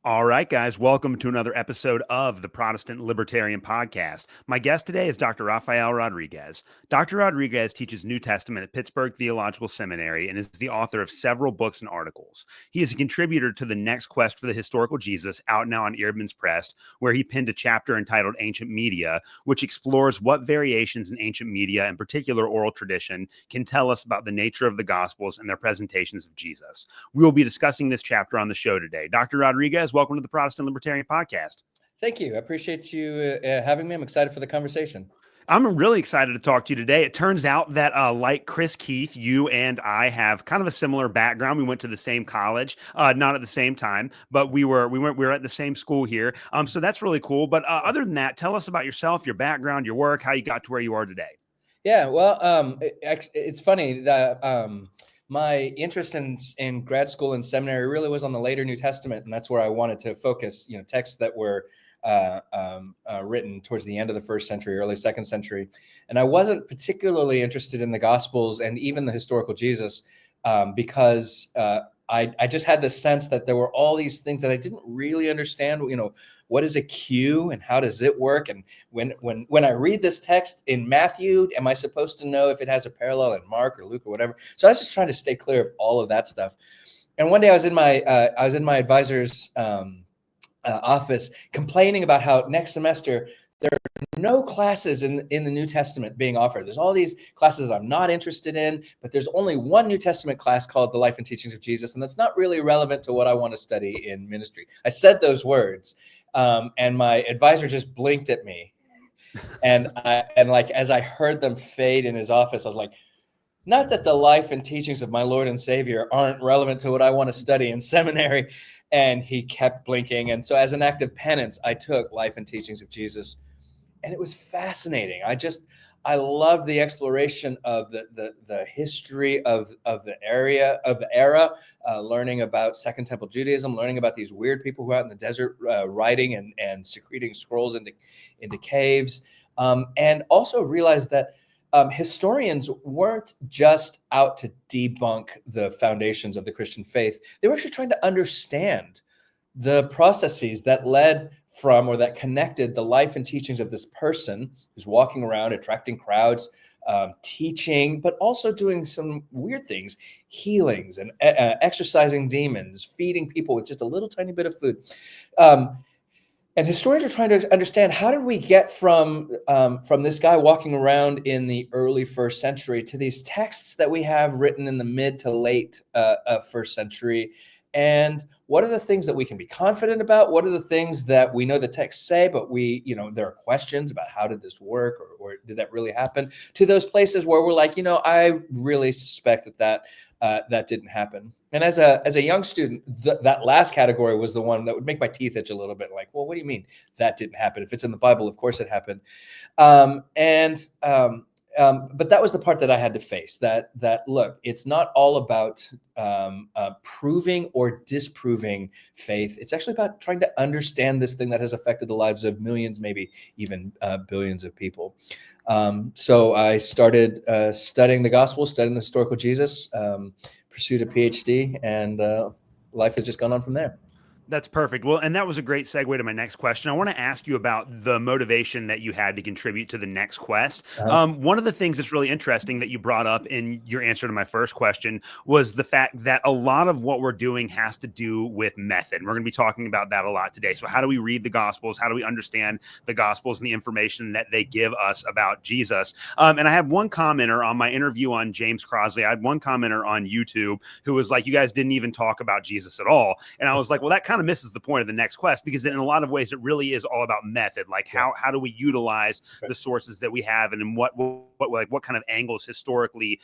All right, guys, welcome to another episode of the Protestant Libertarian Podcast. My guest today is Dr. Rafael Rodriguez. Dr. Rodriguez teaches New Testament at Pittsburg Theological Seminary and is the author of several books and articles. He is a contributor to The Next Quest for the Historical Jesus, out now on Eerdmans Press, where he penned a chapter entitled Ancient Media, which explores what variations in ancient media, in particular oral tradition, can tell us about the nature of the Gospels and their presentations of Jesus. We will be discussing this chapter on the show today. Dr. Rodriguez, welcome to the Protestant Libertarian Podcast. Thank you. I appreciate you having me. I'm excited for the conversation. I'm really excited to talk to you today. It turns out that like Chris Keith, you and I have kind of a similar background. We went to the same college, not at the same time, but we were at the same school here. So that's really cool. But other than that, tell us about yourself, your background, your work, how you got to where you are today. Yeah, well, it's funny that my interest in grad school and seminary really was on the later New Testament, and that's where I wanted to focus. Texts that were written towards the end of the first century, early second century, and I wasn't particularly interested in the Gospels and even the historical Jesus because I just had this sense that there were all these things that I didn't really understand. What is a cue and how does it work? And when I read this text in Matthew, am I supposed to know if it has a parallel in Mark or Luke or whatever? So I was just trying to stay clear of all of that stuff. And one day I was in my advisor's office complaining about how next semester there are no classes in the New Testament being offered. There's all these classes that I'm not interested in, but there's only one New Testament class called The Life and Teachings of Jesus, and that's not really relevant to what I want to study in ministry. I said those words, and my advisor just blinked at me, and as I heard them fade in his office, I was like, not that the life and teachings of my Lord and Savior aren't relevant to what I want to study in seminary. And he kept blinking. And so as an act of penance, I took Life and Teachings of Jesus. And it was fascinating. I loved the exploration of the history of the era, learning about Second Temple Judaism, learning about these weird people who are out in the desert writing and secreting scrolls into caves, and also realized that historians weren't just out to debunk the foundations of the Christian faith. They were actually trying to understand the processes that led from or that connected the life and teachings of this person who's walking around, attracting crowds, teaching, but also doing some weird things, healings and exorcising demons, feeding people with just a little tiny bit of food. And historians are trying to understand, how did we get from this guy walking around in the early first century to these texts that we have written in the mid to late first century? And what are the things that we can be confident about? What are the things that we know the texts say, but there are questions about how did this work, or did that really happen? To those places where we're like, I really suspect that didn't happen. And as a young student, that last category was the one that would make my teeth itch a little bit. Like, well, what do you mean that didn't happen? If it's in the Bible, of course it happened. But that was the part that I had to face. That look, it's not all about proving or disproving faith. It's actually about trying to understand this thing that has affected the lives of millions, maybe even billions of people. So I started studying the gospel, studying the historical Jesus, pursued a PhD, and life has just gone on from there. That's perfect. Well, and that was a great segue to my next question. I want to ask you about the motivation that you had to contribute to the next quest. One of the things that's really interesting that you brought up in your answer to my first question was the fact that a lot of what we're doing has to do with method. We're going to be talking about that a lot today. So how do we read the Gospels? How do we understand the Gospels and the information that they give us about Jesus? And I had one commenter on my interview on James Crosley. I had one commenter on YouTube who was like, you guys didn't even talk about Jesus at all. And I was like, well, that kind of misses the point of the next quest, because in a lot of ways it really is all about method. Like how do we utilize the sources that we have, and in what kind of angles historically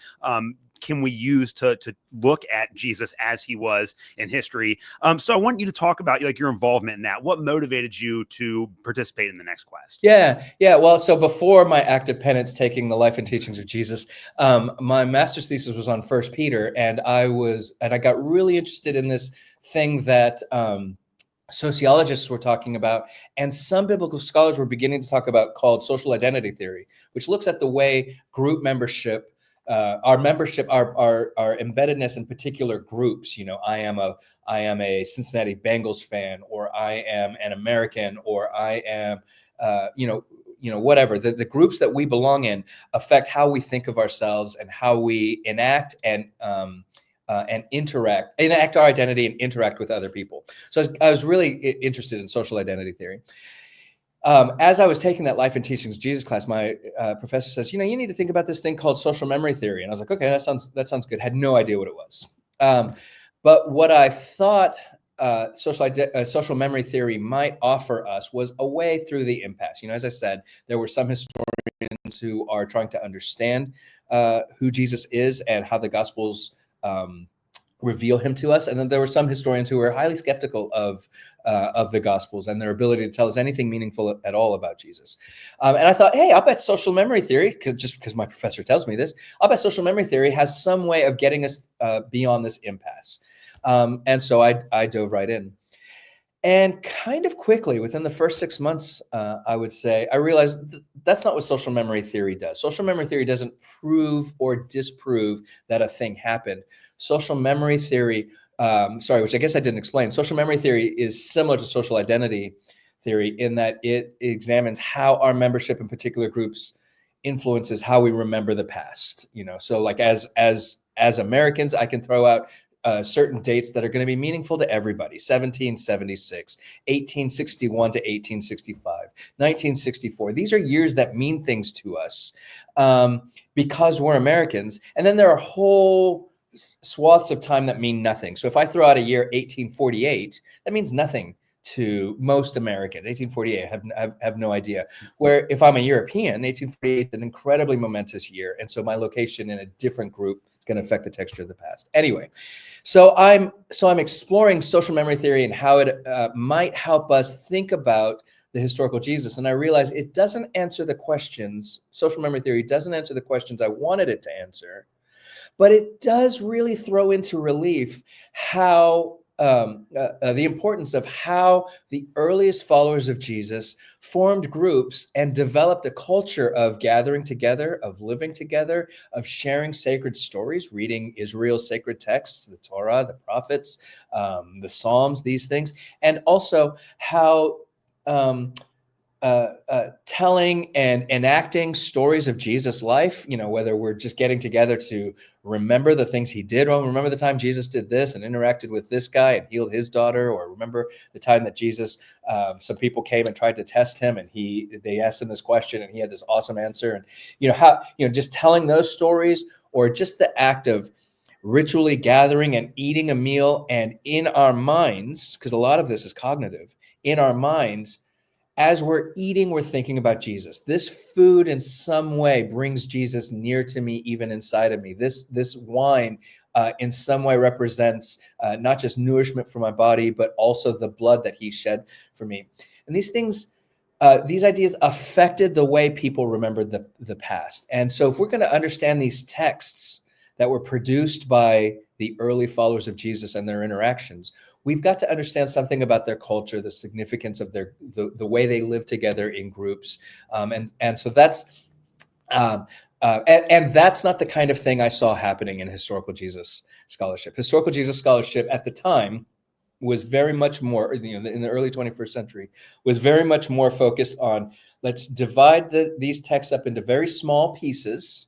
can we use to look at Jesus as he was in history. So I want you to talk about your involvement in that. What motivated you to participate in the next quest? Yeah. Well, so before my act of penance, taking the life and teachings of Jesus, my master's thesis was on 1 Peter, and I got really interested in this thing that sociologists were talking about, and some biblical scholars were beginning to talk about, called social identity theory, which looks at the way group membership our membership, our embeddedness in particular groups. I am a Cincinnati Bengals fan, or I am an American, or I am, whatever. The groups that we belong in affect how we think of ourselves and how we enact and enact our identity and interact with other people. So I was really interested in social identity theory. As I was taking that Life and Teachings of Jesus class, my professor says, you need to think about this thing called social memory theory. And I was like, okay, that sounds good. Had no idea what it was. But what I thought social memory theory might offer us was a way through the impasse. As I said, there were some historians who are trying to understand who Jesus is and how the Gospels reveal him to us. And then there were some historians who were highly skeptical of the Gospels and their ability to tell us anything meaningful at all about Jesus. And I thought, hey, I'll bet social memory theory, just because my professor tells me this, I'll bet social memory theory has some way of getting us beyond this impasse. And so I dove right in. And kind of quickly, within the first 6 months, I would say, I realized that's not what social memory theory does. Social memory theory doesn't prove or disprove that a thing happened. Social memory theory, which I guess I didn't explain. Social memory theory is similar to social identity theory in that it examines how our membership in particular groups influences how we remember the past. So like as Americans, I can throw out certain dates that are going to be meaningful to everybody: 1776, 1861 to 1865, 1964. These are years that mean things to us because we're Americans. And then there are whole swaths of time that mean nothing. So if I throw out a year 1848, that means nothing to most Americans. 1848, have no idea. Where if I'm a European, 1848 is an incredibly momentous year. And so my location in a different group is going to affect the texture of the past. Anyway, so I'm exploring social memory theory and how it might help us think about the historical Jesus. And I realized it doesn't answer the questions. Social memory theory doesn't answer the questions I wanted it to answer, but it does really throw into relief how the importance of how the earliest followers of Jesus formed groups and developed a culture of gathering together, of living together, of sharing sacred stories, reading Israel's sacred texts, the Torah, the prophets, the Psalms, these things, and also how telling and enacting stories of Jesus' life, whether we're just getting together to remember the things he did. Well, remember the time Jesus did this and interacted with this guy and healed his daughter, or remember the time that Jesus, some people came and tried to test him and they asked him this question and he had this awesome answer. And just telling those stories, or just the act of ritually gathering and eating a meal, and in our minds, because a lot of this is cognitive, in our minds, as we're eating, we're thinking about Jesus. This food in some way brings Jesus near to me, even inside of me. This wine in some way represents not just nourishment for my body, but also the blood that he shed for me. And these things, these ideas affected the way people remembered the past. And so if we're going to understand these texts that were produced by the early followers of Jesus and their interactions, we've got to understand something about their culture, the significance of the way they live together in groups, and so that's and that's not the kind of thing I saw happening in historical Jesus scholarship. Historical Jesus scholarship at the time was very much more, in the early 21st century, was very much more focused on, let's divide these texts up into very small pieces,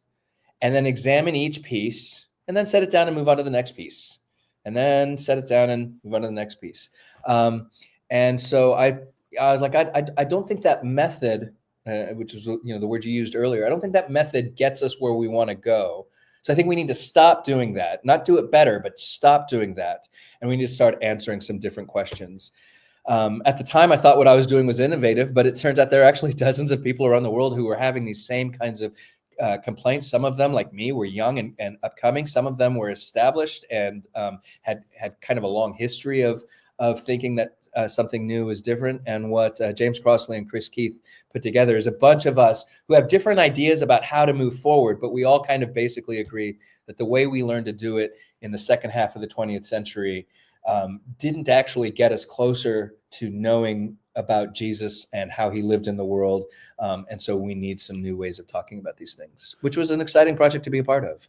and then examine each piece, and then set it down and move on to the next piece, and then set it down and move on to the next piece. And so I was like, I don't think that method, which is the word you used earlier, I don't think that method gets us where we want to go. So I think we need to stop doing that, not do it better, but stop doing that. And we need to start answering some different questions. At the time, I thought what I was doing was innovative, but it turns out there are actually dozens of people around the world who were having these same kinds of complaints. Some of them, like me, were young and upcoming. Some of them were established and had kind of a long history of thinking that something new was different. And what James Crossley and Chris Keith put together is a bunch of us who have different ideas about how to move forward, but we all kind of basically agree that the way we learned to do it in the second half of the 20th century didn't actually get us closer to knowing about Jesus and how he lived in the world. And so we need some new ways of talking about these things, which was an exciting project to be a part of.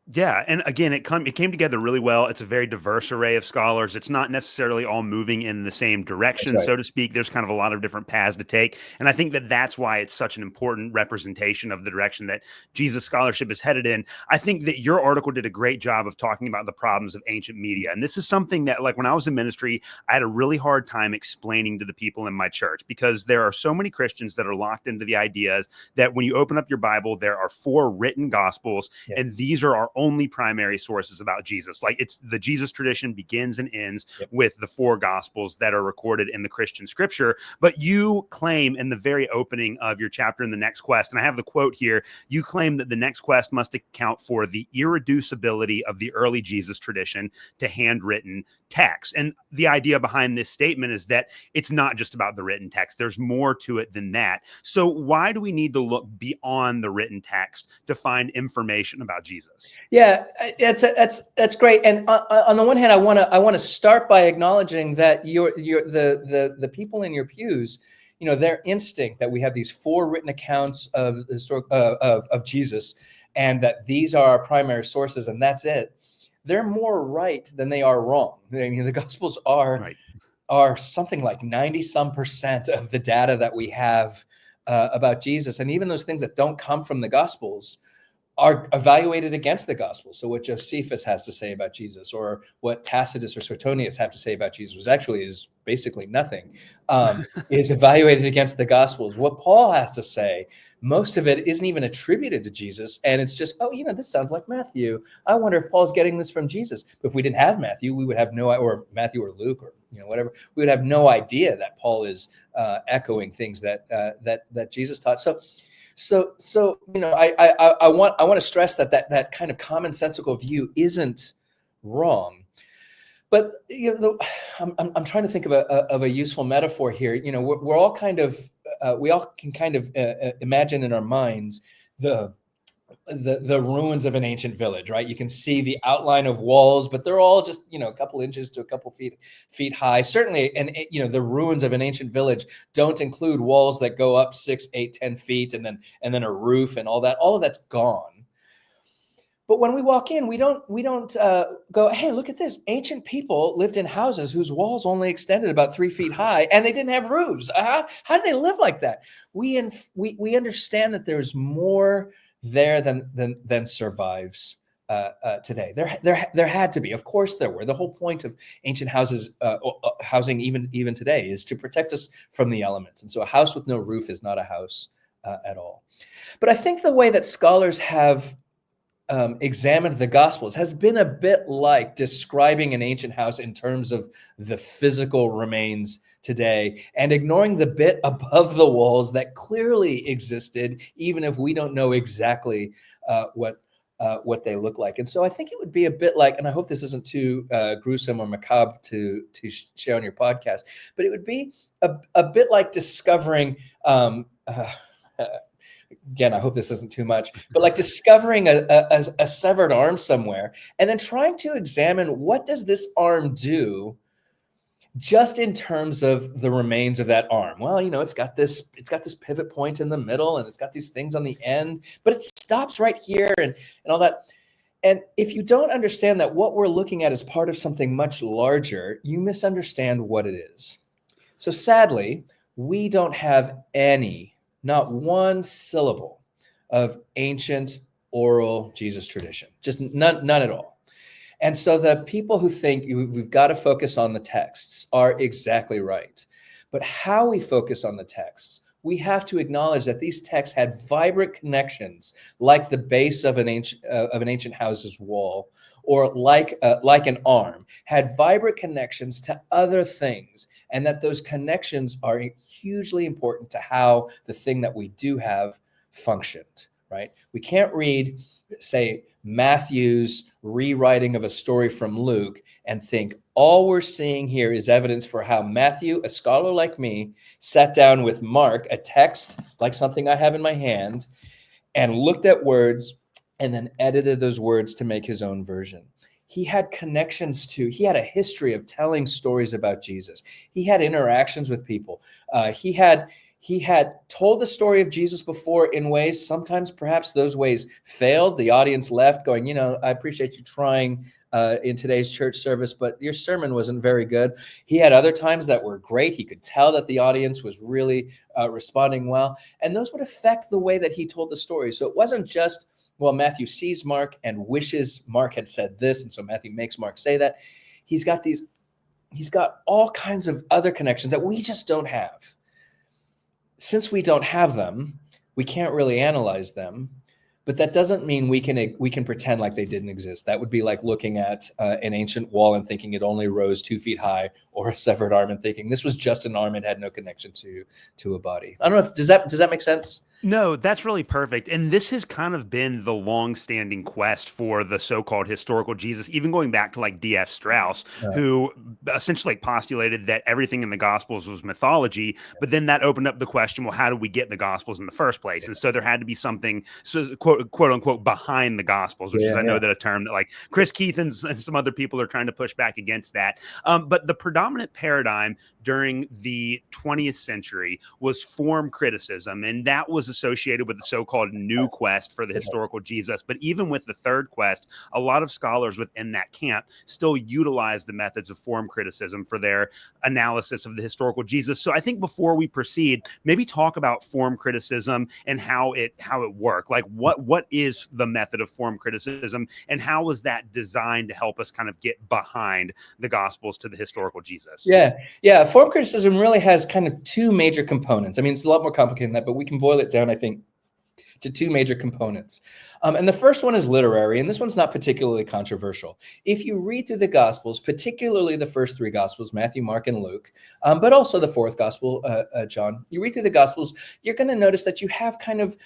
Yeah, and again, it came together really well. It's a very diverse array of scholars. It's not necessarily all moving in the same That's direction, right. so to speak. There's kind of a lot of different paths to take, and I think that that's why it's such an important representation of the direction that Jesus scholarship is headed in. I think that your article did a great job of talking about the problems of ancient media, and this is something that, like, when I was in ministry, I had a really hard time explaining to the people in my church, because there are so many Christians that are locked into the ideas that when you open up your Bible, there are 4 written gospels, Yep. and these are our only primary sources about Jesus. Like, it's the Jesus tradition begins and ends Yep. with the 4 gospels that are recorded in the Christian scripture. But you claim in the very opening of your chapter in the Next Quest, and I have the quote here, you claim that the Next Quest must account for the irreducibility of the early Jesus tradition to handwritten text. And the idea behind this statement is that it's not just about the written text. There's more to it than that. So why do we need to look beyond the written text to find information about Jesus? Yeah, that's great. And on the one hand, I want to start by acknowledging that the people in your pews, their instinct that we have these 4 written accounts of the historic of Jesus, and that these are our primary sources, and that's it. They're more right than they are wrong. I mean, the Gospels Right. are something like 90% of the data that we have about Jesus, and even those things that don't come from the Gospels are evaluated against the gospel. So what Josephus has to say about Jesus, or what Tacitus or Suetonius have to say about Jesus, which actually is basically nothing, is evaluated against the gospels. What Paul has to say, most of it isn't even attributed to Jesus, and it's just, this sounds like Matthew. I wonder if Paul's getting this from Jesus. If we didn't have Matthew, we would have or Matthew or Luke, or whatever. We would have no idea that Paul is echoing things that Jesus taught. So I want to stress that kind of commonsensical view isn't wrong, but I'm trying to think of a useful metaphor here. We're all kind of we all can kind of imagine in our minds the ruins of an ancient village, right? You can see the outline of walls, but they're all just a couple inches to a couple feet high. Certainly, and the ruins of an ancient village don't include walls that go up 6, 8, 10 feet, and then a roof and all that. All of that's gone. But when we walk in, we don't go, hey, look at this. Ancient people lived in houses whose walls only extended about 3 feet high, and they didn't have roofs. How did they live like that? We understand that there's more there than survives today. There had to be. Of course there were. The whole point of ancient housing even today is to protect us from the elements. And so a house with no roof is not a house at all. But I think the way that scholars have examined the Gospels has been a bit like describing an ancient house in terms of the physical remains today, and ignoring the bit above the walls that clearly existed, even if we don't know exactly what they look like. And so I think it would be a bit like, and I hope this isn't too gruesome or macabre to share on your podcast, but it would be a bit like discovering again, I hope this isn't too much, but like discovering a severed arm somewhere, and then trying to examine, what does this arm do just in terms of the remains of that arm? Well, it's got this pivot point in the middle, and it's got these things on the end, but it stops right here and all that. And if you don't understand that what we're looking at is part of something much larger, you misunderstand what it is. So sadly, we don't have not one syllable of ancient oral Jesus tradition, just none at all. And so the people who think we've got to focus on the texts are exactly right. But how we focus on the texts, we have to acknowledge that these texts had vibrant connections, like the base of an ancient house's wall, or like an arm, had vibrant connections to other things, and that those connections are hugely important to how the thing that we do have functioned, right? We can't read, say, Matthew's rewriting of a story from Luke and think all we're seeing here is evidence for how Matthew, a scholar like me, sat down with Mark, a text like something I have in my hand, and looked at words and then edited those words to make his own version. He had he had a history of telling stories about Jesus. He had interactions with people. He had He had told the story of Jesus before in ways, sometimes perhaps those ways failed. The audience left going, I appreciate you trying in today's church service, but your sermon wasn't very good. He had other times that were great. He could tell that the audience was really responding well. And those would affect the way that he told the story. So it wasn't just, well, Matthew sees Mark and wishes Mark had said this, and so Matthew makes Mark say that. He's got all kinds of other connections that we just don't have. Since we don't have them, we can't really analyze them, but that doesn't mean we can pretend like they didn't exist. That would be like looking at an ancient wall and thinking it only rose 2 feet high, or a severed arm and thinking this was just an arm and had no connection to a body. I don't know if does that make sense? No, that's really perfect. And this has kind of been the long-standing quest for the so-called historical Jesus, even going back to like D.F. Strauss, who essentially postulated that everything in the Gospels was mythology. But then that opened up the question, well, how did we get the Gospels in the first place? And so there had to be something, so quote unquote, behind the Gospels, which is, I know that a term that like Chris Keith and some other people are trying to push back against that. But the predominant paradigm during the 20th century was form criticism, and that was associated with the so-called new quest for the historical Jesus. But even with the third quest, a lot of scholars within that camp still utilize the methods of form criticism for their analysis of the historical Jesus. So I think before we proceed, maybe talk about form criticism and how it worked. Like what is the method of form criticism, and how was that designed to help us kind of get behind the Gospels to the historical Jesus? Yeah. Form criticism really has kind of 2 major components. I mean, it's a lot more complicated than that, but we can boil it down, I think, to 2 major components. And the first one is literary, and this one's not particularly controversial. If you read through the Gospels, particularly the first 3 Gospels, Matthew, Mark, and Luke, but also the 4th Gospel, John, you read through the Gospels, you're going to notice that you have kind of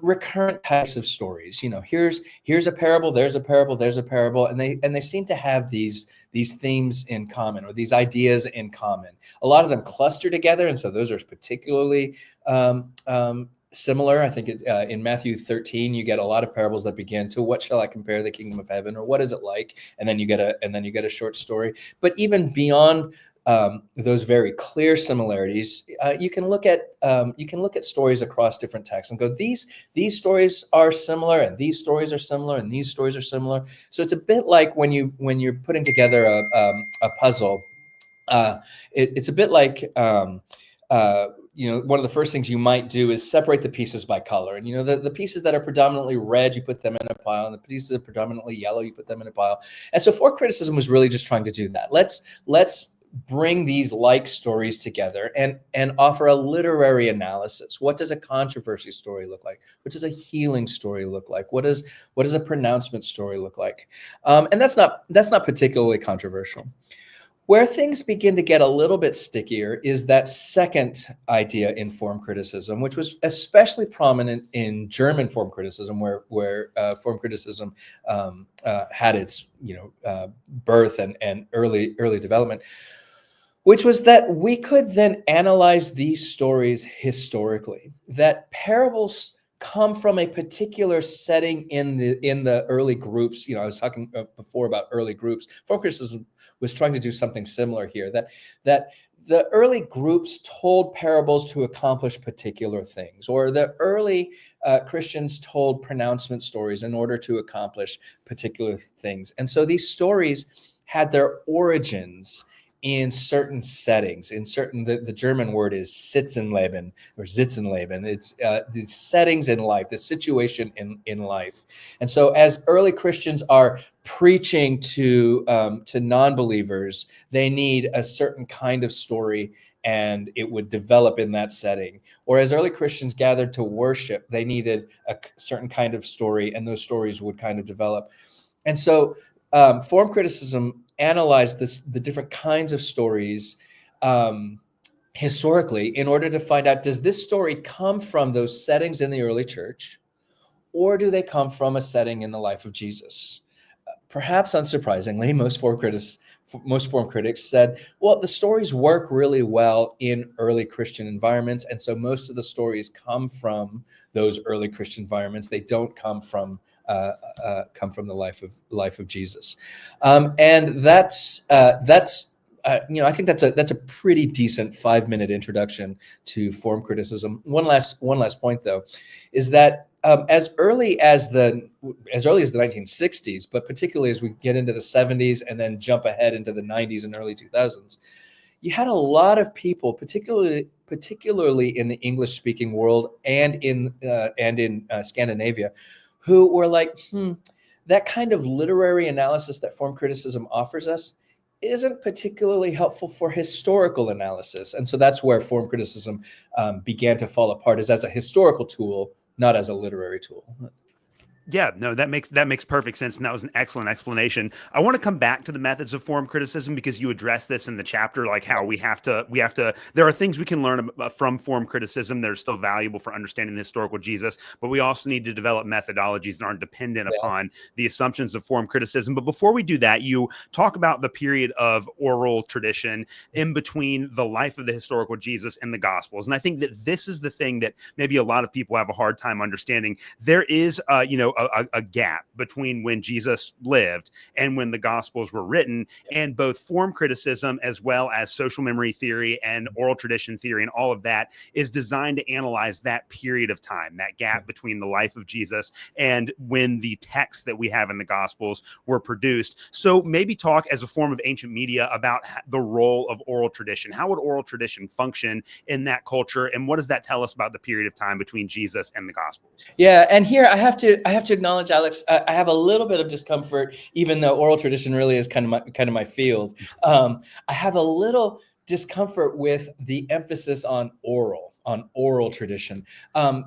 recurrent types of stories. Here's a parable, there's a parable, there's a parable, and they seem to have these themes in common, or these ideas in common. A lot of them cluster together, and so those are particularly similar. I think in Matthew 13, you get a lot of parables that begin to what shall I compare the kingdom of heaven, or what is it like? And then you get a short story. But even beyond those very clear similarities, you can look at stories across different texts and go, these stories are similar, and these stories are similar, and these stories are similar. So it's a bit like when you're putting together a puzzle. It's a bit like one of the first things you might do is separate the pieces by color. And, the pieces that are predominantly red, you put them in a pile, and the pieces that are predominantly yellow, you put them in a pile. And so form criticism was really just trying to do that. Let's bring these like stories together and offer a literary analysis. What does a controversy story look like? What does a healing story look like? What does a pronouncement story look like? And that's not particularly controversial. Where things begin to get a little bit stickier is that second idea in form criticism, which was especially prominent in German form criticism, where form criticism had its birth and early development, which was that we could then analyze these stories historically. That parables come from a particular setting in the early groups. I was talking before about early groups. Form criticism was trying to do something similar here, that the early groups told parables to accomplish particular things, or the early Christians told pronouncement stories in order to accomplish particular things. And so these stories had their origins in certain settings, the German word is Sitzenleben or Sitzenleben. It's the settings in life, the situation in life. And so as early Christians are preaching to non-believers, they need a certain kind of story, and it would develop in that setting. Or as early Christians gathered to worship, they needed a certain kind of story, and those stories would kind of develop. And so form criticism analyzed the different kinds of stories historically in order to find out, does this story come from those settings in the early church, or do they come from a setting in the life of Jesus? Perhaps unsurprisingly, most form critics said, well, the stories work really well in early Christian environments, and so most of the stories come from those early Christian environments. They don't come from the life of Jesus, and that's I think that's a pretty decent 5-minute introduction to form criticism. One last point though, is that as early as the 1960s, but particularly as we get into the 70s and then jump ahead into the 90s and early 2000s, you had a lot of people, particularly in the English-speaking world and in Scandinavia, who were like, that kind of literary analysis that form criticism offers us isn't particularly helpful for historical analysis. And so that's where form criticism began to fall apart, is as a historical tool, not as a literary tool. Yeah, no, that makes perfect sense, and that was an excellent explanation. I want to come back to the methods of form criticism because you address this in the chapter, like how we have to. There are things we can learn from form criticism that are still valuable for understanding the historical Jesus, but we also need to develop methodologies that aren't dependent upon the assumptions of form criticism. But before we do that, you talk about the period of oral tradition in between the life of the historical Jesus and the Gospels, and I think that this is the thing that maybe a lot of people have a hard time understanding. There is, a gap between when Jesus lived and when the Gospels were written, and both form criticism as well as social memory theory and oral tradition theory and all of that is designed to analyze that period of time, that gap between the life of Jesus and when the texts that we have in the Gospels were produced. So maybe talk as a form of ancient media about the role of oral tradition. How would oral tradition function in that culture, and what does that tell us about the period of time between Jesus and the Gospels? Yeah, and here I have to acknowledge, Alex, I have a little bit of discomfort, even though oral tradition really is kind of my field. I have a little discomfort with the emphasis on oral tradition,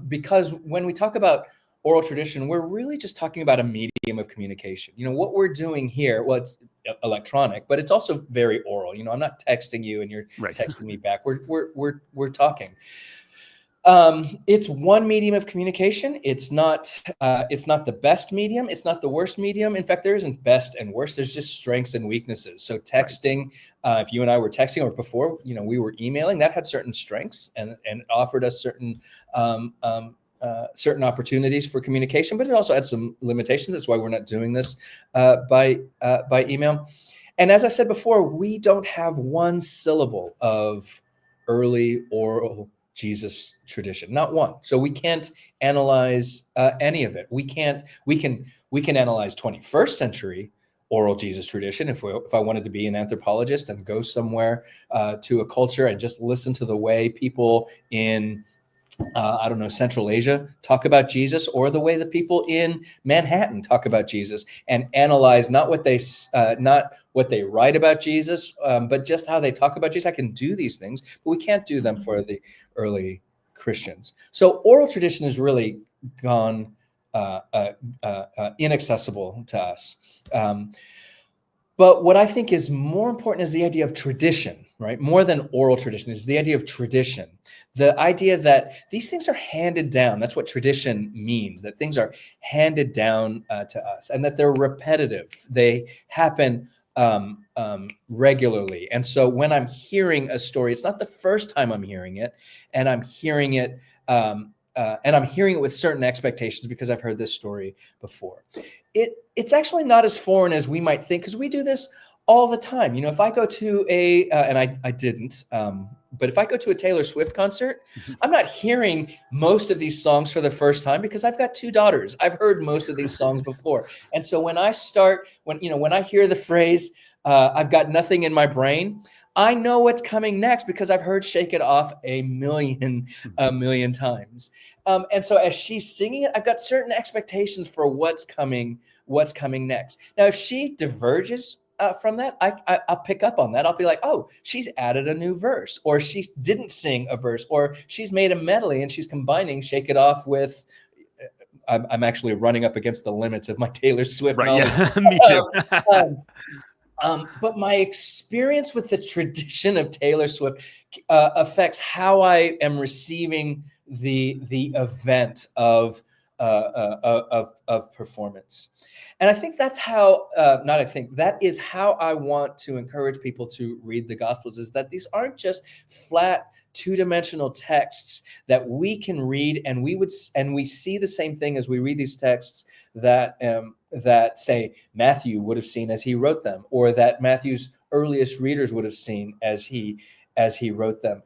because when we talk about oral tradition, we're really just talking about a medium of communication. What we're doing here, well, it's electronic, but it's also very oral. I'm not texting you and you're texting me back. We're talking. It's one medium of communication. It's not the best medium. It's not the worst medium. In fact, there isn't best and worst. There's just strengths and weaknesses. So texting, if you and I were texting, or before, we were emailing, that had certain strengths and offered us certain opportunities for communication, but it also had some limitations. That's why we're not doing this by email. And as I said before, we don't have one syllable of early oral Jesus tradition, not one. So we can't analyze any of it. We can analyze 21st century oral Jesus tradition if I wanted to be an anthropologist and go somewhere to a culture and just listen to the way people in Central Asia talk about Jesus, or the way the people in Manhattan talk about Jesus, and analyze not what they write about Jesus, but just how they talk about Jesus. I can do these things, but we can't do them for the early Christians. So oral tradition has really gone inaccessible to us. But what I think is more important is the idea of tradition, right? More than oral tradition is the idea of tradition. The idea that these things are handed down. That's what tradition means, that things are handed down to us, and that they're repetitive. They happen regularly. And so when I'm hearing a story, it's not the first time I'm hearing it, and I'm hearing it with certain expectations because I've heard this story before. It's actually not as foreign as we might think, because we do this all the time. If I go to and I didn't, but if I go to a Taylor Swift concert, I'm not hearing most of these songs for the first time because I've got 2 daughters. I've heard most of these songs before. And so when I hear the phrase, I've got nothing in my brain, I know what's coming next because I've heard Shake It Off a million times. And so as she's singing it, I've got certain expectations for what's coming next. Now, if she diverges from that, I'll pick up on that. I'll be like, oh, she's added a new verse, or she didn't sing a verse, or she's made a medley and she's combining Shake It Off with, I'm actually running up against the limits of my Taylor Swift knowledge. Yeah, me too. But my experience with the tradition of Taylor Swift affects how I am receiving the event of of performance. And I think that's how, that is how I want to encourage people to read the Gospels, is that these aren't just flat two-dimensional texts that we can read and we see the same thing as we read these texts that say Matthew would have seen as he wrote them, or that Matthew's earliest readers would have seen as he wrote them.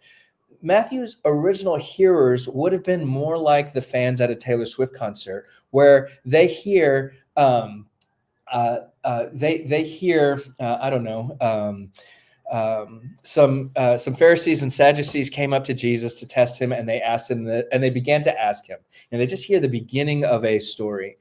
Matthew's original hearers would have been more like the fans at a Taylor Swift concert, where they hear some Pharisees and Sadducees came up to Jesus to test him, and they asked him and they began to ask him, and they just hear the beginning of a story,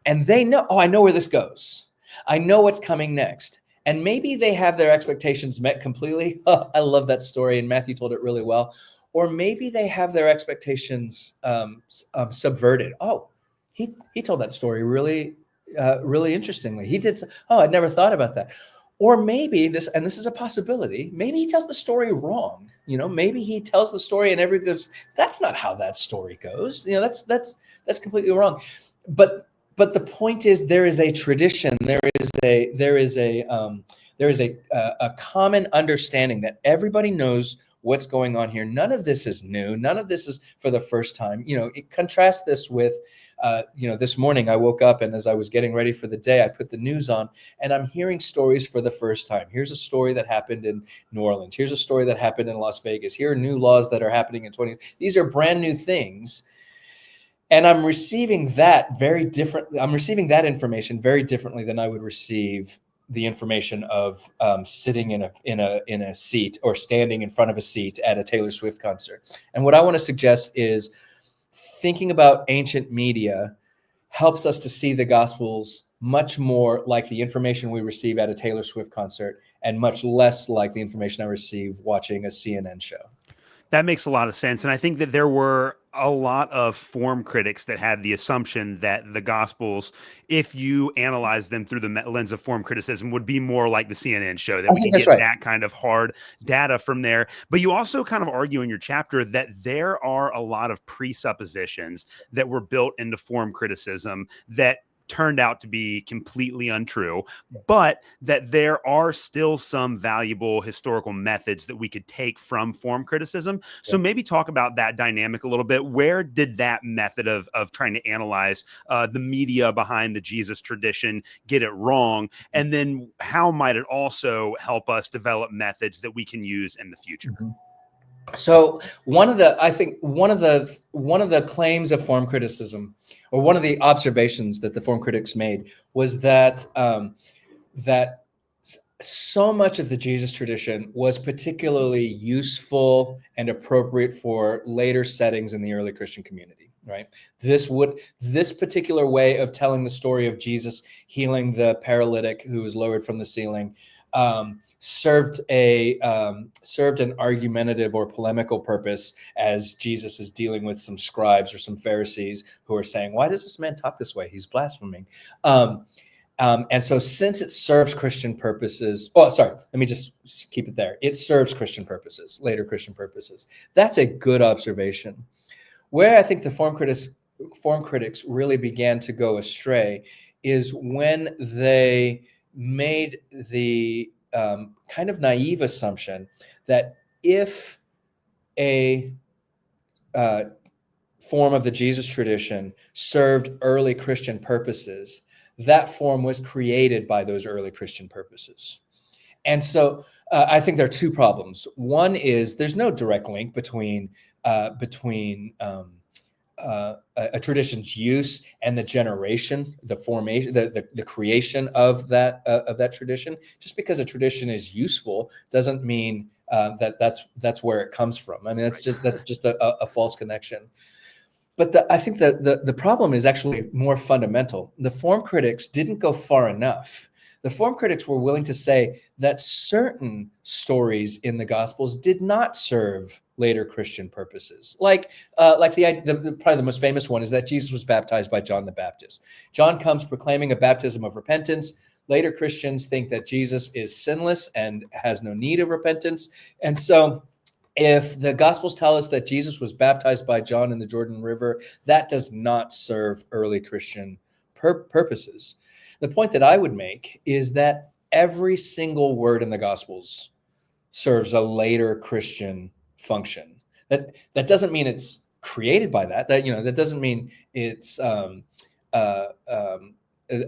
and they know, oh, I know where this goes. I know what's coming next. And maybe they have their expectations met completely. Oh, I love that story, and Matthew told it really well. Or maybe they have their expectations subverted. Oh, he told that story really interestingly. He did. Oh, I'd never thought about that. Or maybe this is a possibility. Maybe he tells the story wrong. Maybe he tells the story and everybody goes, "That's not how that story goes." That's completely wrong. But the point is, there is a tradition. There is a common understanding that everybody knows what's going on here. None of this is new. None of this is for the first time. Contrast this with, this morning I woke up, and as I was getting ready for the day, I put the news on, and I'm hearing stories for the first time. Here's a story that happened in New Orleans. Here's a story that happened in Las Vegas. Here are new laws that are happening in 20. These are brand new things. And I'm receiving that very differently. I'm receiving that information very differently than I would receive the information of sitting in a seat or standing in front of a seat at a Taylor Swift concert. And what I want to suggest is thinking about ancient media helps us to see the Gospels much more like the information we receive at a Taylor Swift concert, and much less like the information I receive watching a CNN show. That makes a lot of sense. And I think that there were a lot of form critics that had the assumption that the Gospels, if you analyze them through the lens of form criticism, would be more like the CNN show, that we can get that kind of hard data from there. But you also kind of argue in your chapter that there are a lot of presuppositions that were built into form criticism that turned out to be completely untrue, but that there are still some valuable historical methods that we could take from form criticism. So maybe talk about that dynamic a little bit. Where did that method of trying to analyze the media behind the Jesus tradition get it wrong? And then how might it also help us develop methods that we can use in the future? Mm-hmm. So one of the claims of form criticism, or one of the observations that the form critics made, was that that so much of the Jesus tradition was particularly useful and appropriate for later settings in the early Christian community. Right. This particular way of telling the story of Jesus healing the paralytic who was lowered from the ceiling served an argumentative or polemical purpose, as Jesus is dealing with some scribes or some Pharisees who are saying, "Why does this man talk this way? He's blaspheming." And so, since it serves Christian purposes, let me just keep it there. It serves Christian purposes, later Christian purposes. That's a good observation. Where I think the form critics really began to go astray is when they made the kind of naive assumption that if a form of the Jesus tradition served early Christian purposes, that form was created by those early Christian purposes. And so I think there are two problems. One is there's no direct link between a tradition's use and the generation, the formation, the creation of that tradition. Just because a tradition is useful doesn't mean that's where it comes from. I mean, that's just a false connection. But I think that the problem is actually more fundamental. The form critics didn't go far enough. The form critics were willing to say that certain stories in the Gospels did not serve later Christian purposes. Like probably the most famous one is that Jesus was baptized by John the Baptist. John comes proclaiming a baptism of repentance. Later Christians think that Jesus is sinless and has no need of repentance. And so If the Gospels tell us that Jesus was baptized by John in the Jordan River, that does not serve early Christian purposes. The point that I would make is that every single word in the Gospels serves a later Christian function. That doesn't mean it's created by that. That doesn't mean it's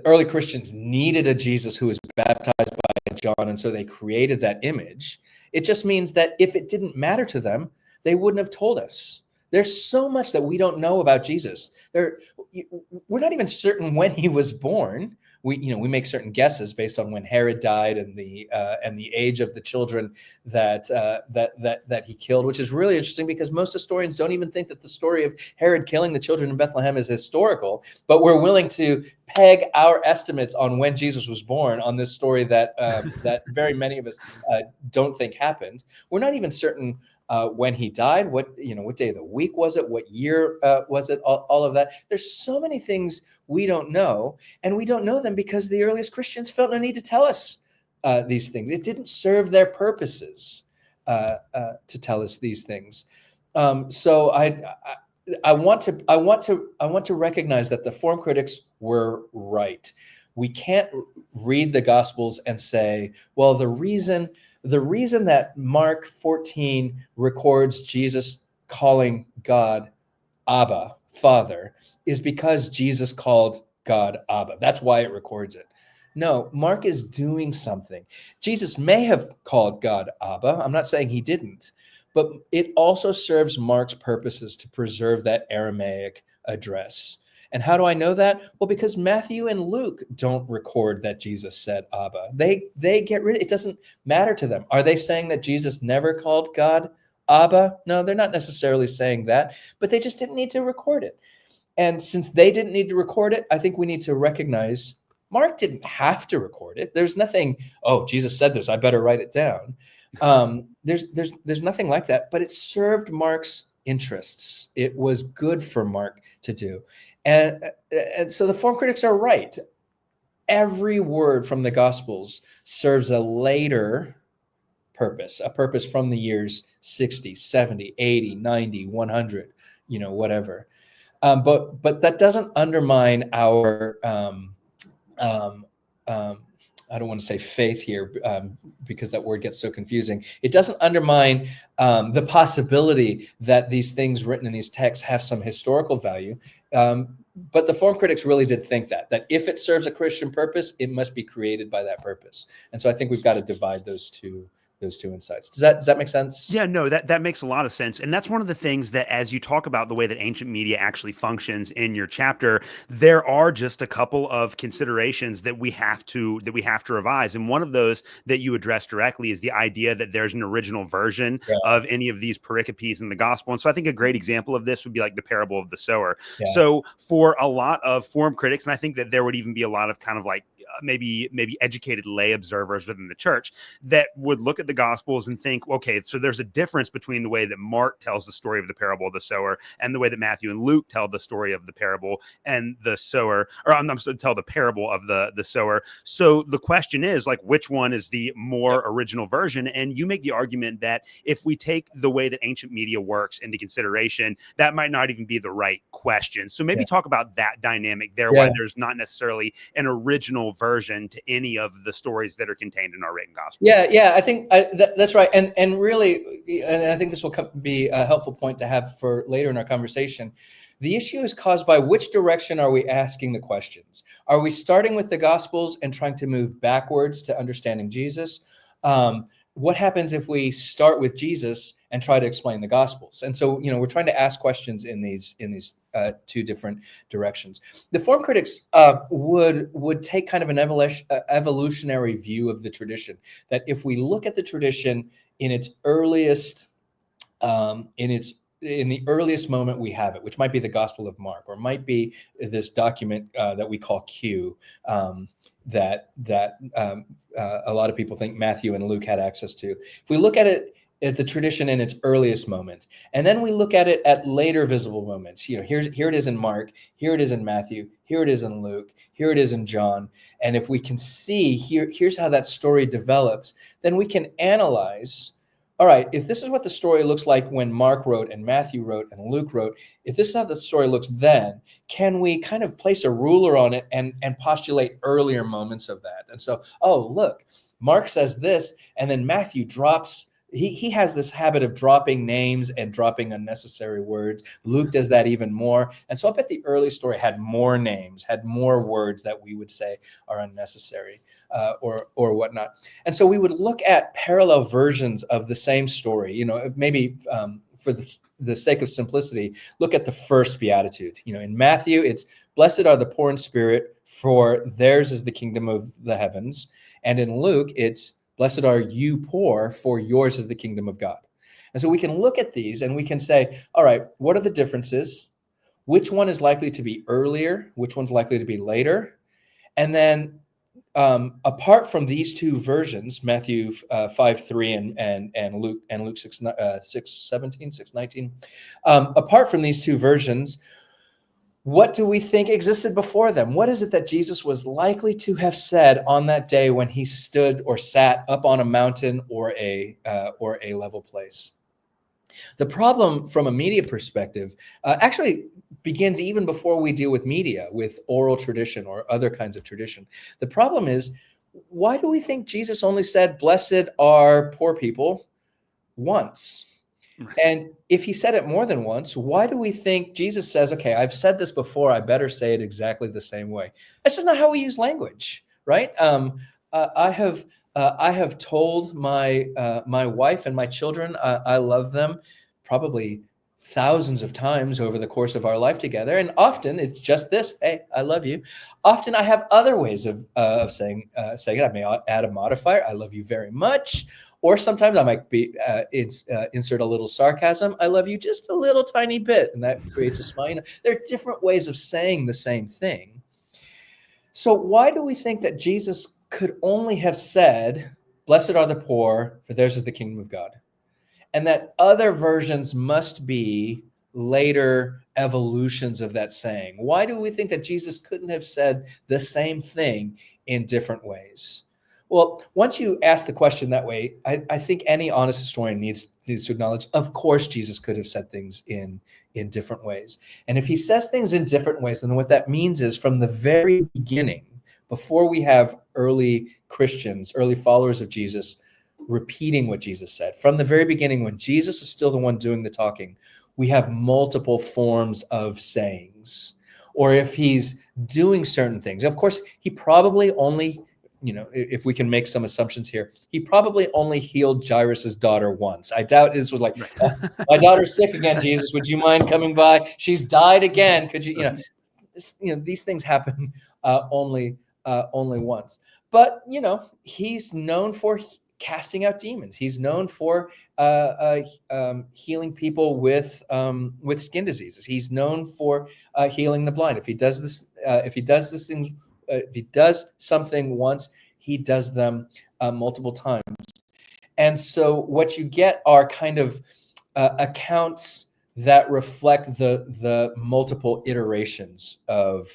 early Christians needed a Jesus who was baptized by John, and so they created that image. It just means that if it didn't matter to them, they wouldn't have told us. There's so much that we don't know about Jesus. We're not even certain when he was born. We make certain guesses based on when Herod died and the age of the children that he killed, which is really interesting because most historians don't even think that the story of Herod killing the children in Bethlehem is historical, but we're willing to peg our estimates on when Jesus was born on this story that very many of us don't think happened. We're not even certain when he died, what day of the week was it, what year was it, all of that. There's so many things we don't know, and we don't know them because the earliest Christians felt no need to tell us these things. It didn't serve their purposes to tell us these things. So I want to recognize that the form critics were right. We can't read the Gospels and say, well, the reason that Mark 14 records Jesus calling God Abba, Father, is because Jesus called God Abba. That's why it records it. No, Mark is doing something. Jesus may have called God Abba. I'm not saying he didn't, but it also serves Mark's purposes to preserve that Aramaic address. And how do I know that? Well, because Matthew and Luke don't record that Jesus said Abba. They get rid of it. It doesn't matter to them. Are they saying that Jesus never called God Abba? No, they're not necessarily saying that, but they just didn't need to record it. And since they didn't need to record it, I think we need to recognize Mark didn't have to record it. There's nothing, oh, Jesus said this, I better write it down. There's nothing like that, but it served Mark's interests. It was good for Mark to do. And so the form critics are right. Every word from the Gospels serves a later purpose, a purpose from the years 60, 70, 80, 90, 100, whatever. But that doesn't undermine our, I don't want to say faith here because that word gets so confusing. It doesn't undermine the possibility that these things written in these texts have some historical value. But the form critics really did think that if it serves a Christian purpose, it must be created by that purpose. And so I think we've got to divide those two insights. Does that make sense? Yeah, no, that makes a lot of sense. And that's one of the things that, as you talk about the way that ancient media actually functions in your chapter, there are just a couple of considerations that we have to revise. And one of those that you address directly is the idea that there's an original version of any of these pericopes in the gospel. And so I think a great example of this would be like the parable of the sower. Yeah. So for a lot of form critics, and I think that there would even be a lot of kind of like maybe educated lay observers within the church that would look at the Gospels and think, okay, so there's a difference between the way that Mark tells the story of the parable of the sower and the way that Matthew and Luke tell the story of the parable and the sower, or I'm supposed to tell the parable of the sower. So the question is, like, which one is the more original version? And you make the argument that if we take the way that ancient media works into consideration, that might not even be the right question. So maybe talk about that dynamic there, why there's not necessarily an original version to any of the stories that are contained in our written gospel. Yeah, I think that's right, and really, and I think this will be a helpful point to have for later in our conversation. The issue is caused by which direction are we asking the questions? Are we starting with the Gospels and trying to move backwards to understanding Jesus? What happens if we start with Jesus and try to explain the Gospels? And so, we're trying to ask questions in these two different directions. The form critics would take kind of an evolutionary view of the tradition. That if we look at the tradition in its earliest, in the earliest moment we have it, which might be the Gospel of Mark, or might be this document that we call Q. That a lot of people think Matthew and Luke had access to. If we look at it at the tradition in its earliest moment, and then we look at it at later visible moments, here it is in Mark, here it is in Matthew, here it is in Luke, here it is in John, and if we can see here's how that story develops, then we can analyze all right, if this is what the story looks like when Mark wrote and Matthew wrote and Luke wrote, if this is how the story looks then, can we kind of place a ruler on it and postulate earlier moments of that? And so, oh, look, Mark says this, and then Matthew drops, he has this habit of dropping names and dropping unnecessary words. Luke does that even more. And so I bet the early story had more names, had more words that we would say are unnecessary or whatnot. And so we would look at parallel versions of the same story, you know, maybe for the sake of simplicity, look at the first beatitude. You know, in Matthew, it's blessed are the poor in spirit, for theirs is the kingdom of the heavens. And in Luke, it's blessed are you poor, for yours is the kingdom of God. And so we can look at these and we can say, all right, what are the differences? Which one is likely to be earlier? Which one's likely to be later? And then apart from these two versions, Matthew 5:3 and Luke 6:19, apart from these two versions, what do we think existed before them? What is it that Jesus was likely to have said on that day when he stood or sat up on a mountain or a level place? The problem from a media perspective actually begins even before we deal with media, with oral tradition or other kinds of tradition. The problem is, why do we think Jesus only said, blessed are poor people once? And if he said it more than once, why do we think Jesus says, okay, I've said this before, I better say it exactly the same way? That's just not how we use language, right? I have told my wife and my children I love them probably thousands of times over the course of our life together. And often it's just this, hey, I love you. Often I have other ways of saying it. I may add a modifier, I love you very much. Or sometimes I might insert a little sarcasm. I love you just a little tiny bit. And that creates a smile. You know, there are different ways of saying the same thing. So why do we think that Jesus could only have said, blessed are the poor, for theirs is the kingdom of God? And that other versions must be later evolutions of that saying? Why do we think that Jesus couldn't have said the same thing in different ways? Well, once you ask the question that way, I think any honest historian needs to acknowledge, of course, Jesus could have said things in different ways. And if he says things in different ways, then what that means is from the very beginning, before we have early Christians, early followers of Jesus, repeating what Jesus said, from the very beginning, when Jesus is still the one doing the talking, we have multiple forms of sayings. Or if he's doing certain things, of course, he probably only, you know, if we can make some assumptions here, he probably only healed Jairus's daughter once. I doubt this was like, my daughter's sick again, Jesus, would you mind coming by? She's died again. Could you, these things happen only once. But, you know, he's known for casting out demons. He's known for healing people with skin diseases. He's known for healing the blind. If he does something once, he does them multiple times. And so what you get are kind of accounts that reflect the multiple iterations of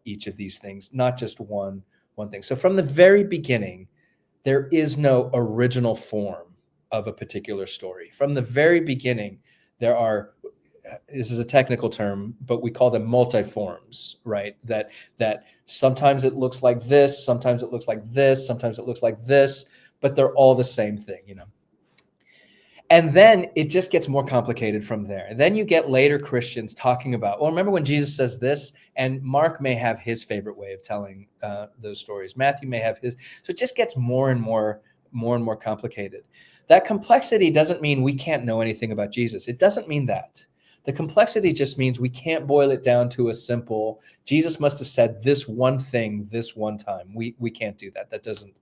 each of these things, not just one thing. So from the very beginning, there is no original form of a particular story. From the very beginning, there are, this is a technical term, but we call them multiforms, right? That sometimes it looks like this, sometimes it looks like this, sometimes it looks like this, but they're all the same thing, you know? And then it just gets more complicated from there. Then you get later Christians talking about, well, remember when Jesus says this? And Mark may have his favorite way of telling those stories. Matthew may have his. So it just gets more and more complicated. That complexity doesn't mean we can't know anything about Jesus. It doesn't mean that. The complexity just means we can't boil it down to a simple, Jesus must have said this one thing this one time. We can't do that. That doesn't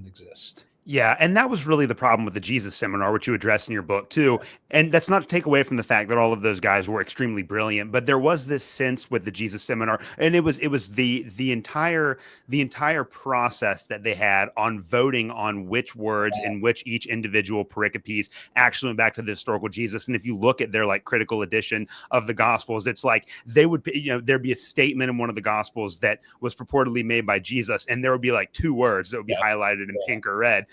exist. Yeah, and that was really the problem with the Jesus Seminar, which you address in your book too. And that's not to take away from the fact that all of those guys were extremely brilliant, but there was this sense with the Jesus Seminar, and it was the entire process that they had on voting on which words in which each individual pericopes actually went back to the historical Jesus. And if you look at their like critical edition of the Gospels, it's like they would, there'd be a statement in one of the Gospels that was purportedly made by Jesus, and there would be like two words that would be highlighted in pink or red.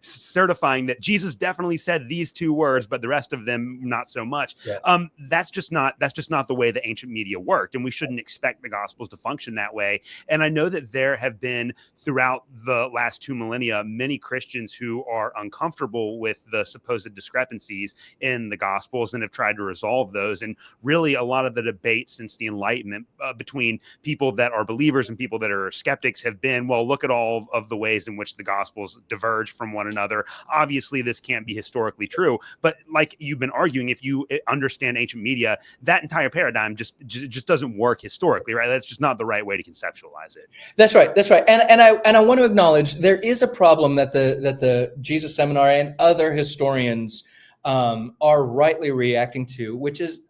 certifying that Jesus definitely said these two words, but the rest of them not so much. Yeah. That's just not the way the ancient media worked, and we shouldn't expect the Gospels to function that way. And I know that there have been throughout the last 2 millennia many Christians who are uncomfortable with the supposed discrepancies in the Gospels and have tried to resolve those. And really, a lot of the debate since the Enlightenment between people that are believers and people that are skeptics have been, well, look at all of the ways in which the Gospels diverge from one another. Obviously, this can't be historically true, but like you've been arguing, if you understand ancient media, that entire paradigm just doesn't work historically, right? That's just not the right way to conceptualize it. That's right. And I want to acknowledge there is a problem that the Jesus Seminary and other historians are rightly reacting to, which is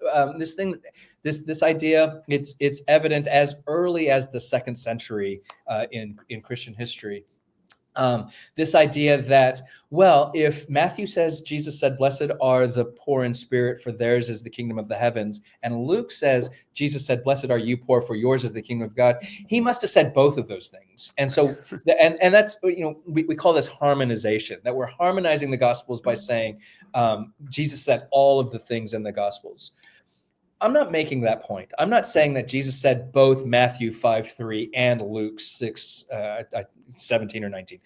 this idea. It's evident as early as the 2nd century in Christian history. This idea that, well, if Matthew says Jesus said, "Blessed are the poor in spirit, for theirs is the kingdom of the heavens," and Luke says Jesus said, "Blessed are you poor, for yours is the kingdom of God," he must have said both of those things. And so, and that's, we call this harmonization, that we're harmonizing the Gospels by saying Jesus said all of the things in the Gospels. I'm not making that point. I'm not saying that Jesus said both Matthew 5:3 and Luke 6:17 or 19.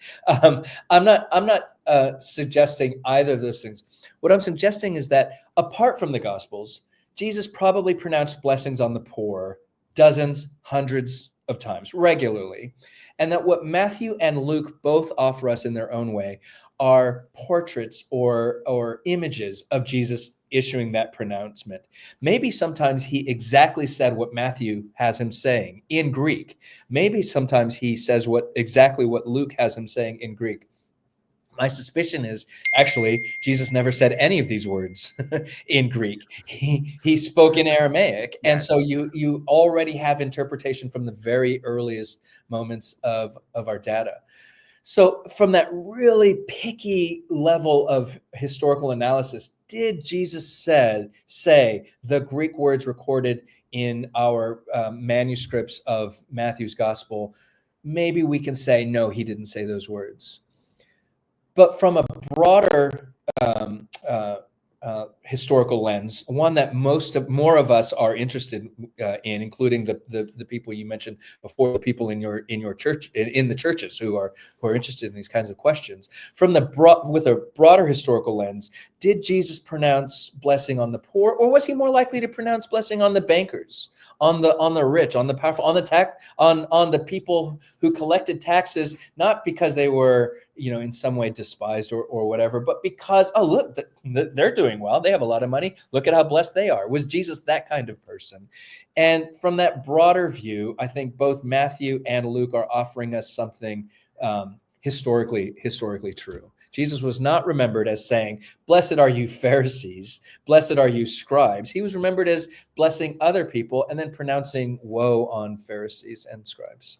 I'm not suggesting either of those things. What I'm suggesting is that apart from the Gospels, Jesus probably pronounced blessings on the poor dozens, hundreds of times regularly, and that what Matthew and Luke both offer us in their own way are portraits or images of Jesus issuing that pronouncement. Maybe sometimes he exactly said what Matthew has him saying in Greek. Maybe sometimes he says exactly what Luke has him saying in Greek. My suspicion is actually Jesus never said any of these words in Greek. He spoke in Aramaic. And so you already have interpretation from the very earliest moments of our data. So from that really picky level of historical analysis, did Jesus say the Greek words recorded in our manuscripts of Matthew's gospel? Maybe we can say, no, he didn't say those words. But from a broader historical lens, one that more of us are interested in, including the people you mentioned before, the people in your church, in the churches who are interested in these kinds of questions. With a broader historical lens, did Jesus pronounce blessing on the poor, or was he more likely to pronounce blessing on the bankers, on the rich, on the powerful, on the people who collected taxes, not because they were in some way despised or whatever, but because, oh, look, they're doing well. They have a lot of money. Look at how blessed they are. Was Jesus that kind of person? And from that broader view, I think both Matthew and Luke are offering us something historically true. Jesus was not remembered as saying, "Blessed are you Pharisees, blessed are you scribes." He was remembered as blessing other people and then pronouncing woe on Pharisees and scribes.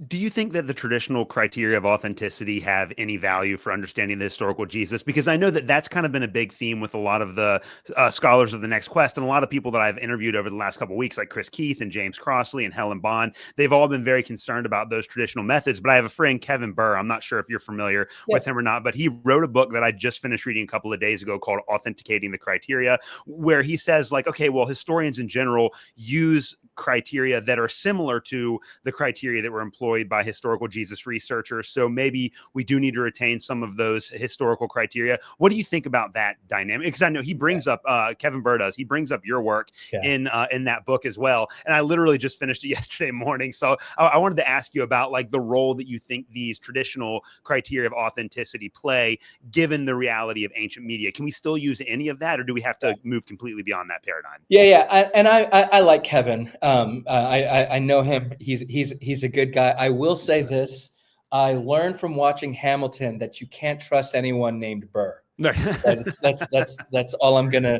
Do you think that the traditional criteria of authenticity have any value for understanding the historical Jesus? Because I know that that's kind of been a big theme with a lot of the scholars of the Next Quest, and a lot of people that I've interviewed over the last couple of weeks, like Chris Keith and James Crossley and Helen Bond. They've all been very concerned about those traditional methods. But I have a friend, Kevin Burr. I'm not sure if you're familiar with him or not, but he wrote a book that I just finished reading a couple of days ago called Authenticating the Criteria, where he says, like, okay, well, historians in general use criteria that are similar to the criteria that were employed by historical Jesus researchers. So maybe we do need to retain some of those historical criteria. What do you think about that dynamic? Because I know he brings up, Kevin Burr does, he brings up your work in that book as well. And I literally just finished it yesterday morning. So I wanted to ask you about like the role that you think these traditional criteria of authenticity play, given the reality of ancient media. Can we still use any of that, or do we have to move completely beyond that paradigm? I like Kevin. I know him. He's a good guy. I will say this: I learned from watching Hamilton that you can't trust anyone named Burr. That's all I'm gonna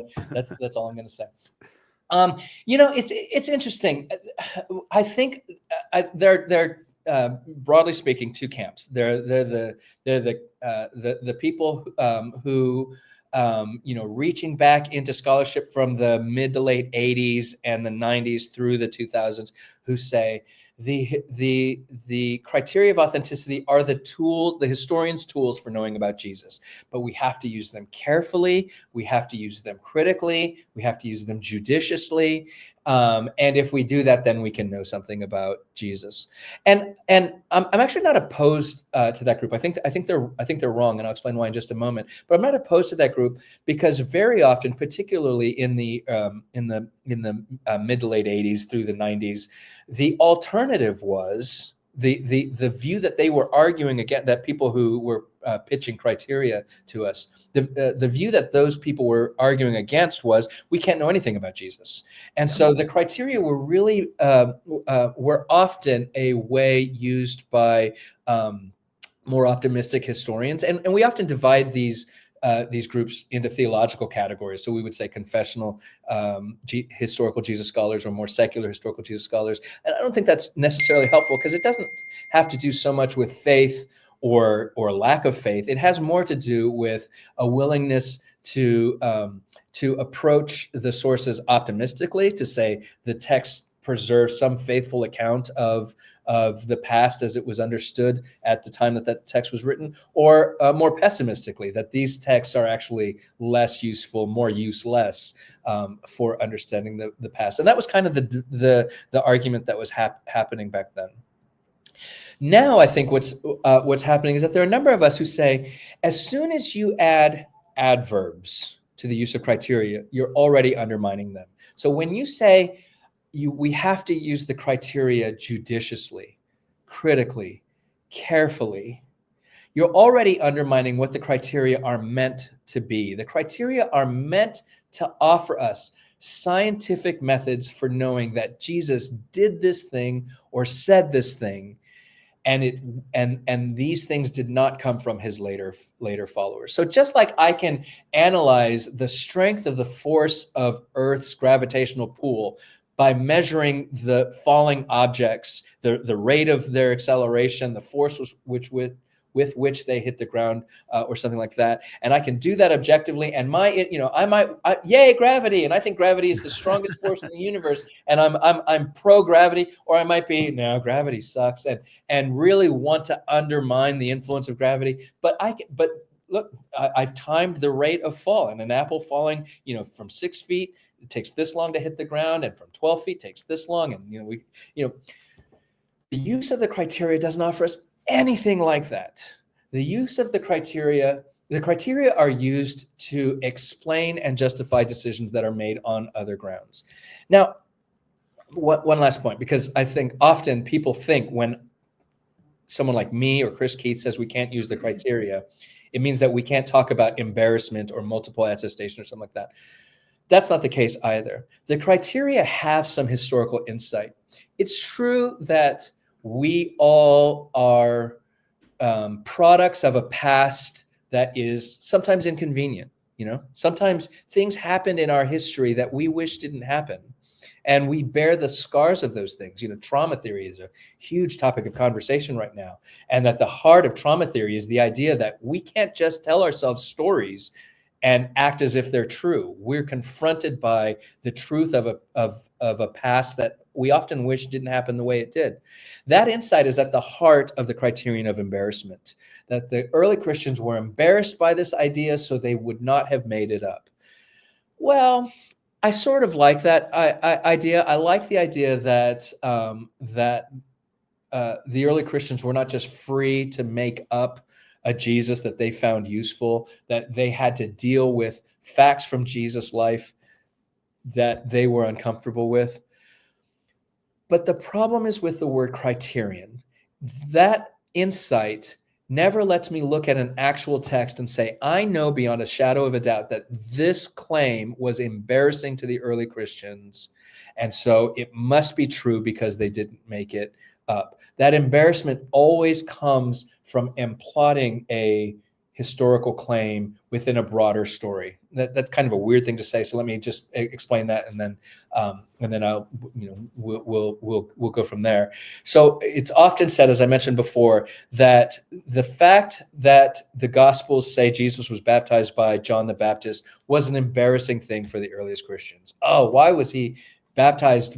say. It's interesting. I think they're broadly speaking two camps. They're the people who reaching back into scholarship from the mid to late 80s and the 90s through the 2000s, who say The criteria of authenticity are the tools, the historian's tools for knowing about Jesus. But we have to use them carefully. We have to use them critically. We have to use them judiciously. And if we do that, then we can know something about Jesus. And I'm actually not opposed to that group. I think they're wrong, and I'll explain why in just a moment. But I'm not opposed to that group because very often, particularly in the mid to late 80s through the 90s, the alternative was the view that they were arguing against, that people who were pitching criteria to us, the view that those people were arguing against was we can't know anything about Jesus. And so the criteria were really were often a way used by more optimistic historians. And we often divide these groups into theological categories. So we would say confessional historical Jesus scholars or more secular historical Jesus scholars. And I don't think that's necessarily helpful because it doesn't have to do so much with faith or lack of faith. It has more to do with a willingness to approach the sources optimistically, to say the text preserves some faithful account of the past as it was understood at the time that text was written, or more pessimistically, that these texts are actually less useful, more useless for understanding the past. And that was kind of the argument that was happening back then. Now, I think what's happening is that there are a number of us who say, as soon as you add adverbs to the use of criteria, you're already undermining them. So when you say we have to use the criteria judiciously, critically, carefully, you're already undermining what the criteria are meant to be. The criteria are meant to offer us scientific methods for knowing that Jesus did this thing or said this thing, and these things did not come from his later followers. So just like I can analyze the strength of the force of Earth's gravitational pull by measuring the falling objects, the rate of their acceleration, the force with which they hit the ground, or something like that, and I can do that objectively. And yay gravity, and I think gravity is the strongest force in the universe, and I'm pro gravity, or I might be no, gravity sucks, and really want to undermine the influence of gravity. But look, I've timed the rate of fall, and an apple falling, from 6 feet. It takes this long to hit the ground, and from 12 feet takes this long. And the use of the criteria doesn't offer us anything like that. The use of the criteria are used to explain and justify decisions that are made on other grounds. Now, one last point, because I think often people think when someone like me or Chris Keith says we can't use the criteria, it means that we can't talk about embarrassment or multiple attestation or something like that. That's not the case either. The criteria have some historical insight. It's true that we all are products of a past that is sometimes inconvenient. Sometimes things happen in our history that we wish didn't happen, and we bear the scars of those things. Trauma theory is a huge topic of conversation right now, and at the heart of trauma theory is the idea that we can't just tell ourselves stories and act as if they're true. We're confronted by the truth of a past that we often wish didn't happen the way it did. That insight is at the heart of the criterion of embarrassment, that the early Christians were embarrassed by this idea, so they would not have made it up. Well, I sort of like that idea. I like the idea that the early Christians were not just free to make up a Jesus that they found useful, that they had to deal with facts from Jesus' life that they were uncomfortable with. But the problem is with the word criterion. That insight never lets me look at an actual text and say, I know beyond a shadow of a doubt that this claim was embarrassing to the early Christians, and so it must be true because they didn't make it up. That embarrassment always comes from imploding a historical claim within a broader story. That's kind of a weird thing to say. So let me just explain that, and then I'll we'll go from there. So it's often said, as I mentioned before, that the fact that the Gospels say Jesus was baptized by John the Baptist was an embarrassing thing for the earliest Christians. Oh, why was he baptized?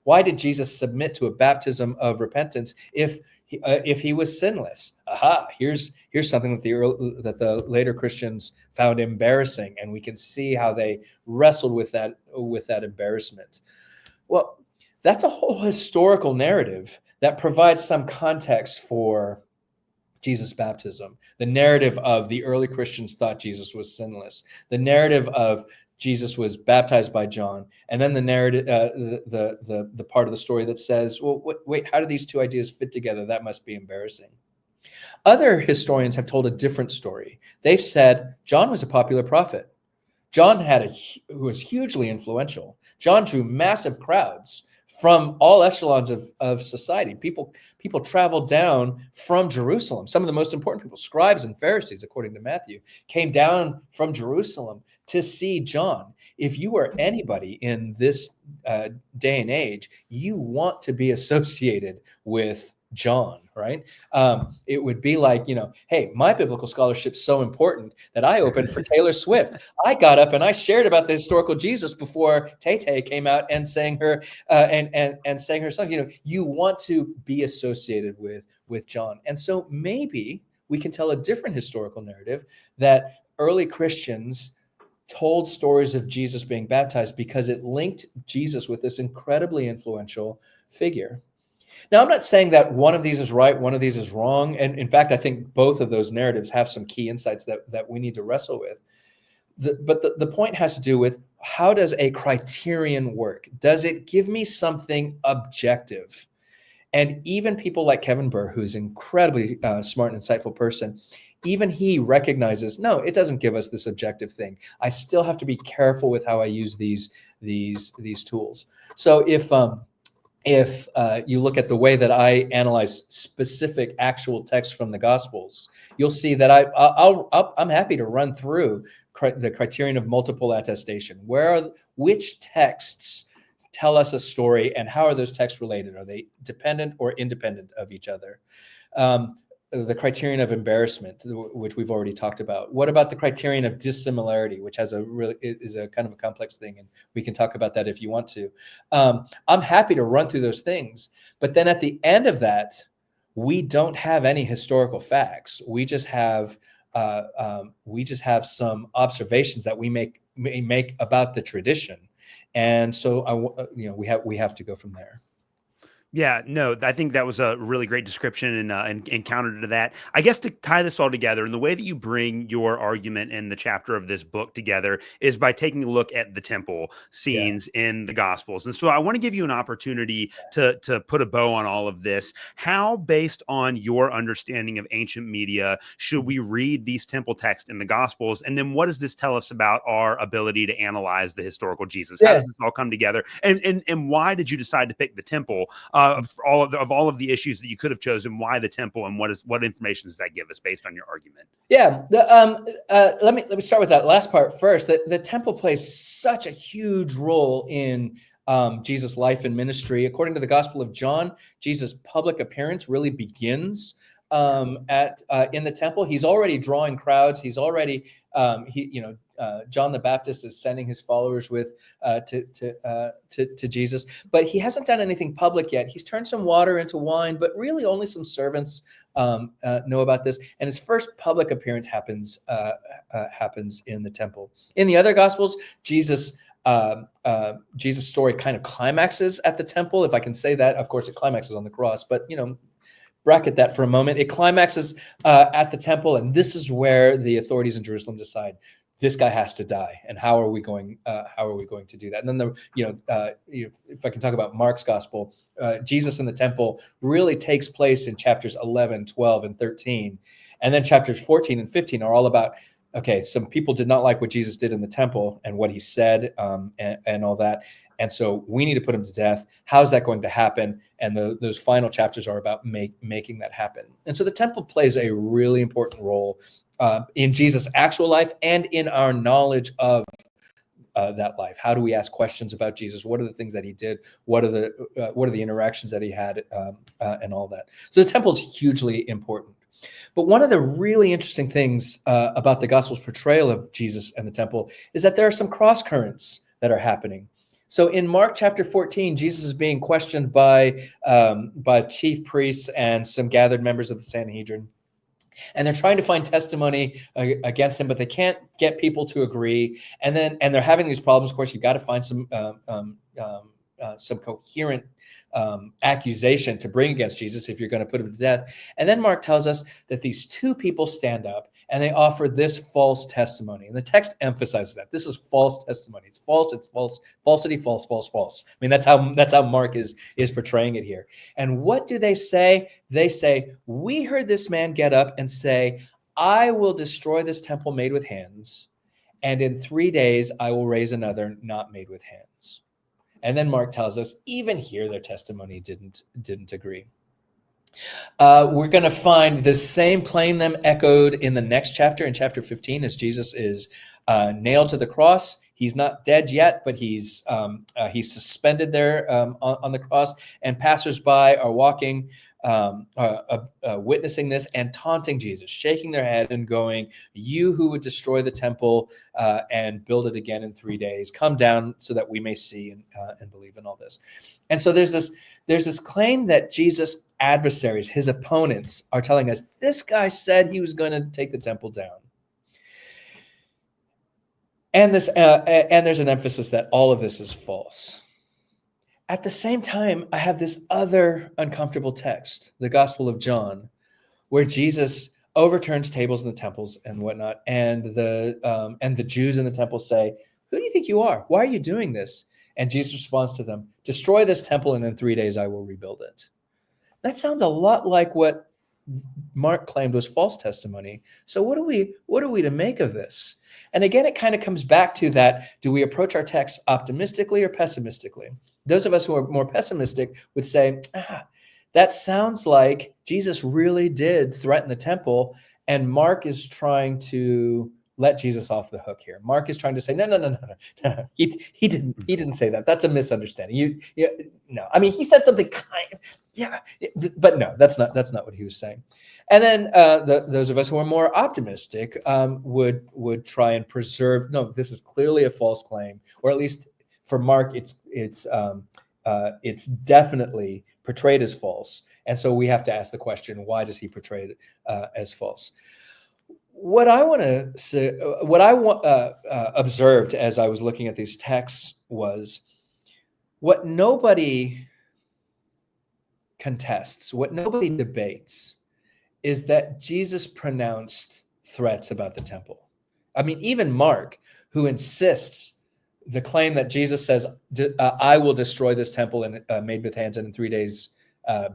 Why Why did Jesus submit to a baptism of repentance if he was sinless? Aha! Here's something that the later Christians found embarrassing, and we can see how they wrestled with that embarrassment. Well, that's a whole historical narrative that provides some context for Jesus' baptism. The narrative of the early Christians thought Jesus was sinless. The narrative of Jesus was baptized by John, and then the narrative, the part of the story that says, "Well, wait, how do these two ideas fit together? That must be embarrassing." Other historians have told a different story. They've said John was a popular prophet. John was hugely influential. John drew massive crowds from all echelons of society. People traveled down from Jerusalem. Some of the most important people, scribes and Pharisees, according to Matthew, came down from Jerusalem to see John. If you are anybody in this day and age, you want to be associated with John, right? It would be like, hey, my biblical scholarship's so important that I opened for Taylor Swift. I got up and I shared about the historical Jesus before Tay-Tay came out and sang her and sang her song. You want to be associated with John. And so maybe we can tell a different historical narrative that early Christians told stories of Jesus being baptized because it linked Jesus with this incredibly influential figure. Now, I'm not saying that one of these is right, one of these is wrong. And in fact, I think both of those narratives have some key insights that we need to wrestle with. But the point has to do with, how does a criterion work? Does it give me something objective? And even people like Kevin Burr, who's an incredibly smart and insightful person, even he recognizes, no, it doesn't give us this objective thing. I still have to be careful with how I use these tools. So if you look at the way that I analyze specific actual text from the Gospels, you'll see that I'm happy to run through the criterion of multiple attestation. Which texts tell us a story, and how are those texts related? Are they dependent or independent of each other? The criterion of embarrassment, which we've already talked about. What about the criterion of dissimilarity, which is a kind of a complex thing, and we can talk about that if you want to. I'm happy to run through those things, but then at the end of that, we don't have any historical facts. We just have some observations that we make about the tradition, and so we have to go from there. Yeah, no, I think that was a really great description and counter to that. I guess to tie this all together, and the way that you bring your argument in the chapter of this book together is by taking a look at the temple scenes in the Gospels. And so I want to give you an opportunity to put a bow on all of this. How, based on your understanding of ancient media, should we read these temple texts in the Gospels? And then what does this tell us about our ability to analyze the historical Jesus? How does this all come together? And why did you decide to pick the temple? Of all of the issues that you could have chosen, why the temple, and what information does that give us based on your argument? Yeah, let me start with that last part first. The temple plays such a huge role in Jesus' life and ministry. According to the Gospel of John, Jesus' public appearance really begins in the temple. He's already drawing crowds. He's already John the Baptist is sending his followers to Jesus, but he hasn't done anything public yet. He's turned some water into wine, but really only some servants know about this. And his first public appearance happens in the temple. In the other Gospels, Jesus' story kind of climaxes at the temple, if I can say that. Of course, it climaxes on the cross, but bracket that for a moment. It climaxes at the temple, and this is where the authorities in Jerusalem decide this guy has to die, and how are we going to do that? And then if I can talk about Mark's gospel, Jesus in the temple really takes place in chapters 11, 12, and 13, and then chapters 14 and 15 are all about, okay, some people did not like what Jesus did in the temple and what he said and all that. And so we need to put him to death. How's that going to happen? And those final chapters are about making that happen. And so the temple plays a really important role in Jesus' actual life and in our knowledge of that life. How do we ask questions about Jesus? What are the things that he did? What are the interactions that he had and all that? So the temple is hugely important. But one of the really interesting things about the Gospel's portrayal of Jesus and the temple is that there are some cross currents that are happening. So in Mark chapter 14, Jesus is being questioned by chief priests and some gathered members of the Sanhedrin. And they're trying to find testimony against him, but they can't get people to agree. And they're having these problems. Of course, you've got to find some coherent accusation to bring against Jesus if you're going to put him to death. And then Mark tells us that these two people stand up and they offer this false testimony. And the text emphasizes that this is false testimony. It's false. It's false. Falsity. False. False. False. I mean, that's how Mark is portraying it here. And what do they say? They say, "We heard this man get up and say, 'I will destroy this temple made with hands, and in 3 days I will raise another not made with hands.'" And then Mark tells us, even here, their testimony didn't agree. We're going to find the same claim them echoed in the next chapter, in chapter 15, as Jesus is nailed to the cross. He's not dead yet, but he's suspended there on the cross, and passersby are walking, witnessing this and taunting Jesus, shaking their head and going, "You who would destroy the temple and build it again in 3 days, come down so that we may see and believe in all this." And so there's this claim that Jesus' adversaries, his opponents, are telling us, this guy said he was going to take the temple down. And there's an emphasis that all of this is false. At the same time, I have this other uncomfortable text, the Gospel of John, where Jesus overturns tables in the temples and whatnot, and the Jews in the temple say, "Who do you think you are? Why are you doing this?" And Jesus responds to them, "Destroy this temple, and in 3 days I will rebuild it." That sounds a lot like what Mark claimed was false testimony. So what are we to make of this? And again, it kind of comes back to that: do we approach our text optimistically or pessimistically? Those of us who are more pessimistic would say, that sounds like Jesus really did threaten the temple, and Mark is trying to let Jesus off the hook here. Mark is trying to say, no. He didn't say that. That's a misunderstanding. No. I mean, he said something but no, that's not what he was saying. And then those of us who are more optimistic would try and preserve. No, this is clearly a false claim, or at least for Mark, it's definitely portrayed as false. And so we have to ask the question: why does he portray it as false? What I want to say, observed as I was looking at these texts was what nobody contests, what nobody debates, is that Jesus pronounced threats about the temple. I mean, even Mark, who insists the claim that Jesus says, "I will destroy this temple and made with hands, and in 3 days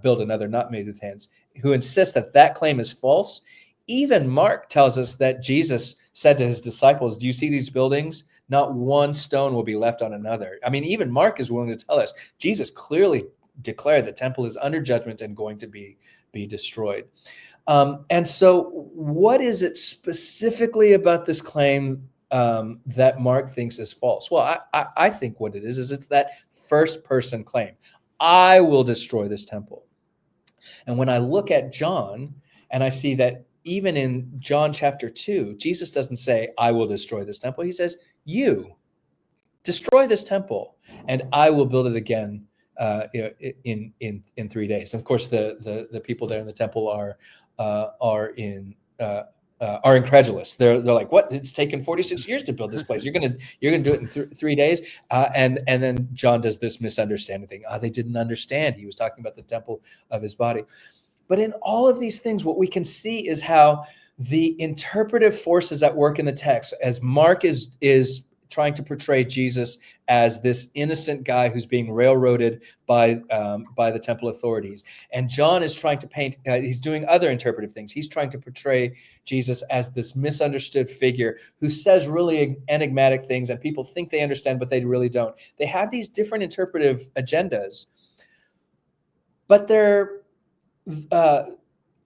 build another not made with hands," who insists that claim is false. Even Mark tells us that Jesus said to his disciples, "Do you see these buildings? Not one stone will be left on another." I mean, even Mark is willing to tell us Jesus clearly declared the temple is under judgment and going to be destroyed. And so what is it specifically about this claim that Mark thinks is false? Well, I think what it is it's that first person claim. I will destroy this temple. And when I look at John and I see that even in John chapter 2, Jesus doesn't say, "I will destroy this temple." He says, "You destroy this temple and I will build it again in 3 days." And of course, the people there in the temple are incredulous. They're like, "What? It's taken 46 years to build this place. You're gonna do it in 3 days?" And then John does this misunderstanding thing. They didn't understand. He was talking about the temple of his body. But in all of these things, what we can see is how the interpretive forces at work in the text, as Mark is trying to portray Jesus as this innocent guy who's being railroaded by the temple authorities, and John is trying to paint. He's doing other interpretive things. He's trying to portray Jesus as this misunderstood figure who says really enigmatic things, and people think they understand, but they really don't. They have these different interpretive agendas, but they're how do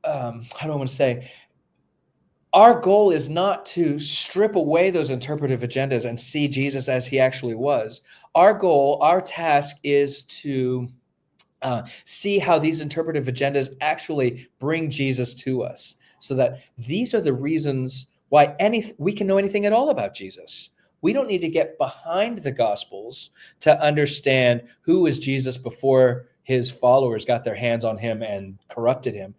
I want to say? Our goal is not to strip away those interpretive agendas and see Jesus as he actually was. Our goal, our task is to see how these interpretive agendas actually bring Jesus to us, so that these are the reasons why we can know anything at all about Jesus. We don't need to get behind the Gospels to understand who was Jesus before his followers got their hands on him and corrupted him.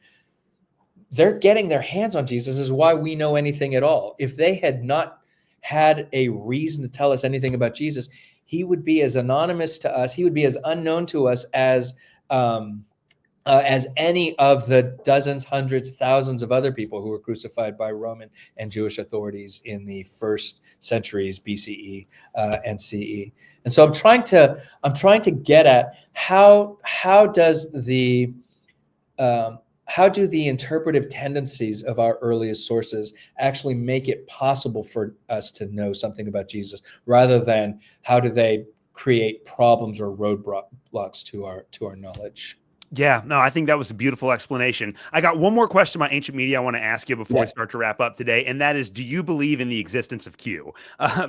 They're getting their hands on Jesus is why we know anything at all. If they had not had a reason to tell us anything about Jesus, he would be as anonymous to us. He would be as unknown to us as any of the dozens, hundreds, thousands of other people who were crucified by Roman and Jewish authorities in the first centuries BCE and CE. And so I'm trying to get at how do the interpretive tendencies of our earliest sources actually make it possible for us to know something about Jesus, rather than how do they create problems or roadblocks to our knowledge? Yeah, no, I think that was a beautiful explanation. I got one more question about ancient media I want to ask you before we start to wrap up today, and that is, do you believe in the existence of Q?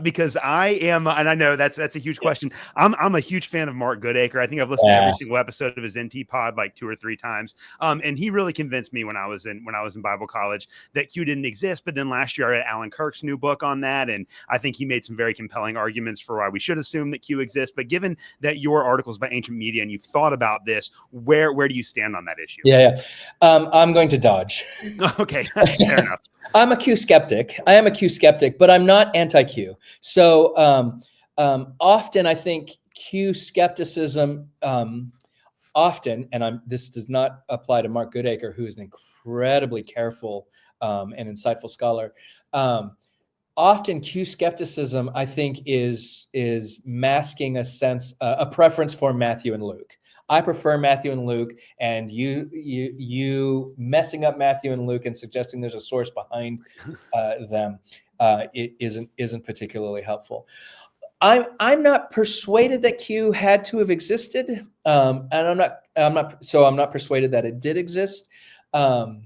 Because I am, and I know that's a huge question. I'm a huge fan of Mark Goodacre. I think I've listened to every single episode of his NT pod like 2 or 3 times, and he really convinced me when I was in Bible college that Q didn't exist. But then last year I read Alan Kirk's new book on that, and I think he made some very compelling arguments for why we should assume that Q exists. But given that your articles about ancient media and you've thought about this, where do you stand on that issue? I'm going to dodge. Okay, fair enough. I'm a Q skeptic. I am a Q skeptic, but I'm not anti-Q. So often I think Q skepticism often, and this does not apply to Mark Goodacre, who is an incredibly careful and insightful scholar. Often Q skepticism, I think, is masking a preference for Matthew and Luke. I prefer Matthew and Luke, and you messing up Matthew and Luke and suggesting there's a source behind them it isn't particularly helpful. I'm not persuaded that Q had to have existed, and I'm not persuaded that it did exist. But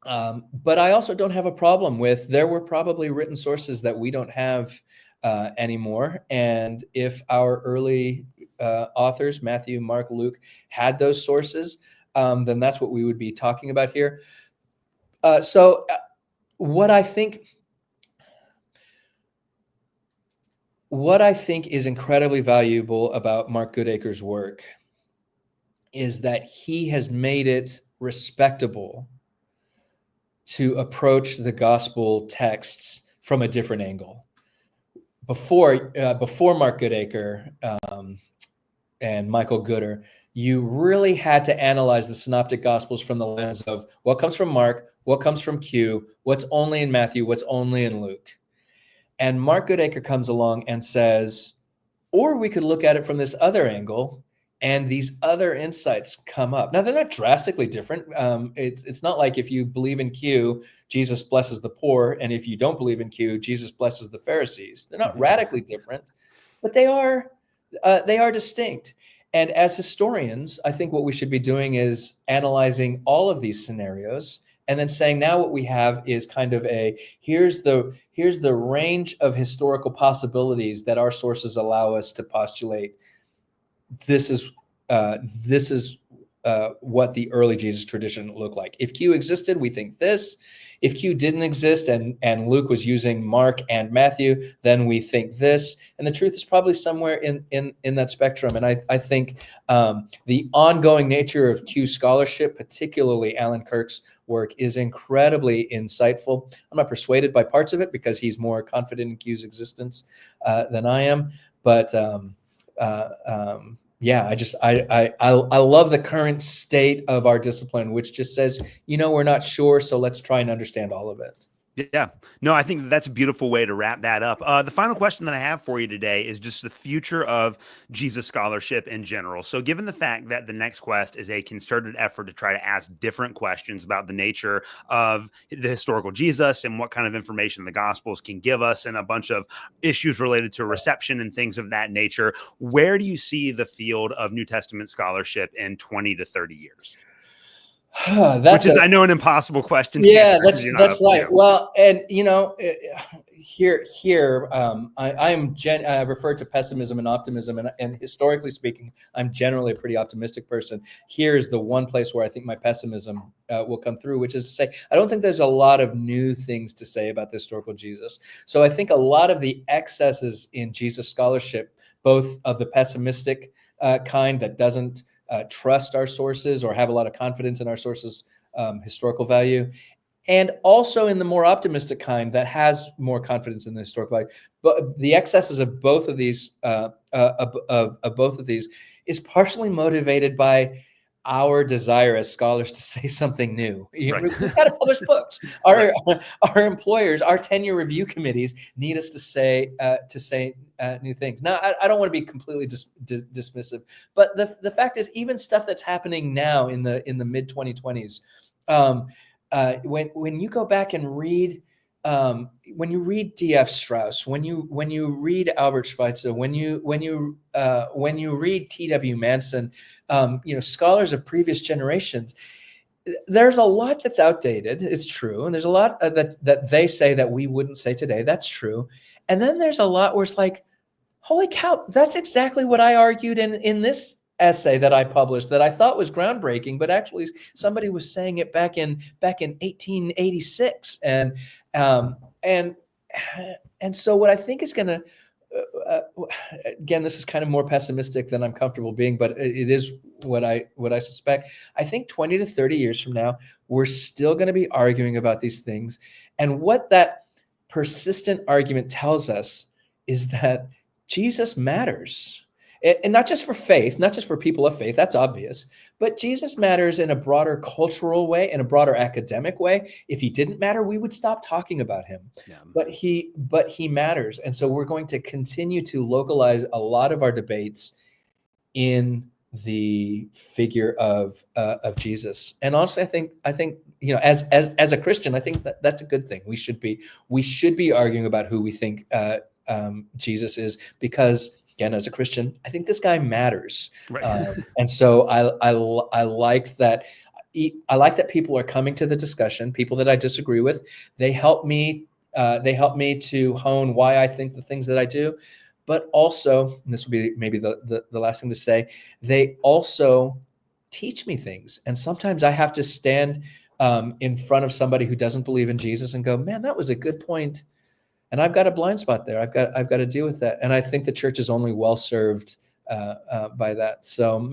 I also don't have a problem with there were probably written sources that we don't have anymore, and if our early authors, Matthew, Mark, Luke, had those sources, then that's what we would be talking about here. So what I think is incredibly valuable about Mark Goodacre's work is that he has made it respectable to approach the gospel texts from a different angle. Before Mark Goodacre and Michael Gooder, you really had to analyze the synoptic gospels from the lens of what comes from Mark, what comes from Q, what's only in Matthew, what's only in Luke. And Mark Goodacre comes along and says, or we could look at it from this other angle, and these other insights come up. Now, they're not drastically different. It's not like if you believe in Q, Jesus blesses the poor, and if you don't believe in Q, Jesus blesses the Pharisees. They're not radically different, but they are distinct. And as historians, I think what we should be doing is analyzing all of these scenarios and then saying, now what we have is kind of here's the range of historical possibilities that our sources allow us to postulate. This is what the early Jesus tradition looked like. If Q existed, we think this. If Q didn't exist and Luke was using Mark and Matthew, then we think this. And the truth is probably somewhere in that spectrum. And I think the ongoing nature of Q scholarship, particularly Alan Kirk's work, is incredibly insightful. I'm not persuaded by parts of it because he's more confident in Q's existence than I am. But yeah, I love the current state of our discipline, which just says, we're not sure, so let's try and understand all of it. Yeah, no, I think that's a beautiful way to wrap that up. The final question that I have for you today is just the future of Jesus scholarship in general. So given the fact that the Next Quest is a concerted effort to try to ask different questions about the nature of the historical Jesus and what kind of information the Gospels can give us and a bunch of issues related to reception and things of that nature, where do you see the field of New Testament scholarship in 20 to 30 years? Which is, I know, an impossible question to Yeah, answer because you're not that's right. you know. Well, and here, I've referred to pessimism and optimism, and historically speaking, I'm generally a pretty optimistic person. Here's the one place where I think my pessimism will come through, which is to say, I don't think there's a lot of new things to say about the historical Jesus. So I think a lot of the excesses in Jesus scholarship, both of the pessimistic kind that doesn't trust our sources or have a lot of confidence in our sources' historical value, and also in the more optimistic kind that has more confidence in the historical value. But the excesses of both of these, of both of these, is partially motivated by our desire as scholars to say something new. Right. We've got to publish books. Our employers, our tenure review committees need us to say new things. Now, I don't want to be completely dismissive, but the fact is, even stuff that's happening now in the mid 2020s. When you go back and read, when you read D.F. Strauss, when you read Albert Schweitzer, when you read T.W. Manson, scholars of previous generations, there's a lot that's outdated. It's true, and there's a lot that they say that we wouldn't say today. That's true, and then there's a lot where it's like, holy cow, that's exactly what I argued in this essay that I published that I thought was groundbreaking, but actually somebody was saying it back in 1886, and so what I think is going to again, this is kind of more pessimistic than I'm comfortable being, but it is what I suspect. I think 20 to 30 years from now, we're still going to be arguing about these things, and what that persistent argument tells us is that Jesus matters. And not just for faith, not just for people of faith, that's obvious, but Jesus matters in a broader cultural way, in a broader academic way. If he didn't matter, we would stop talking about him. Yeah. But he matters. And so we're going to continue to localize a lot of our debates in the figure of Jesus. And honestly, I think as a Christian, I think that's a good thing. We should be arguing about who we think Jesus is, because again, as a Christian, I think this guy matters. Right. And so I like that. I like that people are coming to the discussion. People that I disagree with, they help me to hone why I think the things that I do. But also, and this will be maybe the last thing to say, they also teach me things. And sometimes I have to stand in front of somebody who doesn't believe in Jesus and go, man, that was a good point. And I've got a blind spot there. I've got to deal with that. And I think the church is only well served by that. So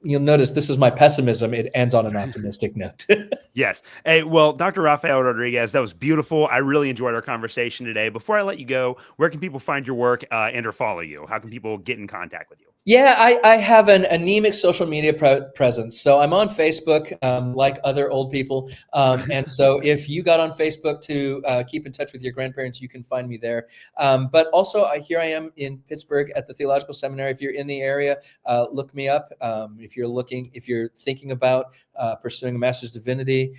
you'll notice this is my pessimism. It ends on an optimistic note. Yes. Hey, well, Dr. Rafael Rodriguez, that was beautiful. I really enjoyed our conversation today. Before I let you go, where can people find your work and or follow you? How can people get in contact with you? Yeah, I have an anemic social media presence. So I'm on Facebook, like other old people. And so if you got on Facebook to keep in touch with your grandparents, you can find me there. But also here I am in Pittsburgh at the Theological Seminary. If you're in the area, look me up. If you're thinking about pursuing a master's divinity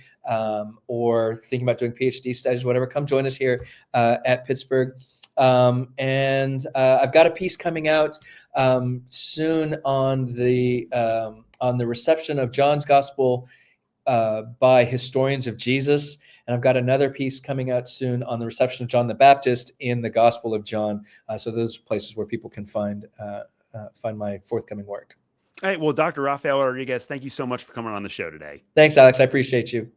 or thinking about doing PhD studies, whatever, come join us here at Pittsburgh. And I've got a piece coming out soon on the reception of John's Gospel by historians of Jesus, and I've got another piece coming out soon on the reception of John the Baptist in the Gospel of John. So those are places where people can find my forthcoming work. All right. Well, Dr. Rafael Rodriguez, thank you so much for coming on the show today. Thanks, Alex. I appreciate you.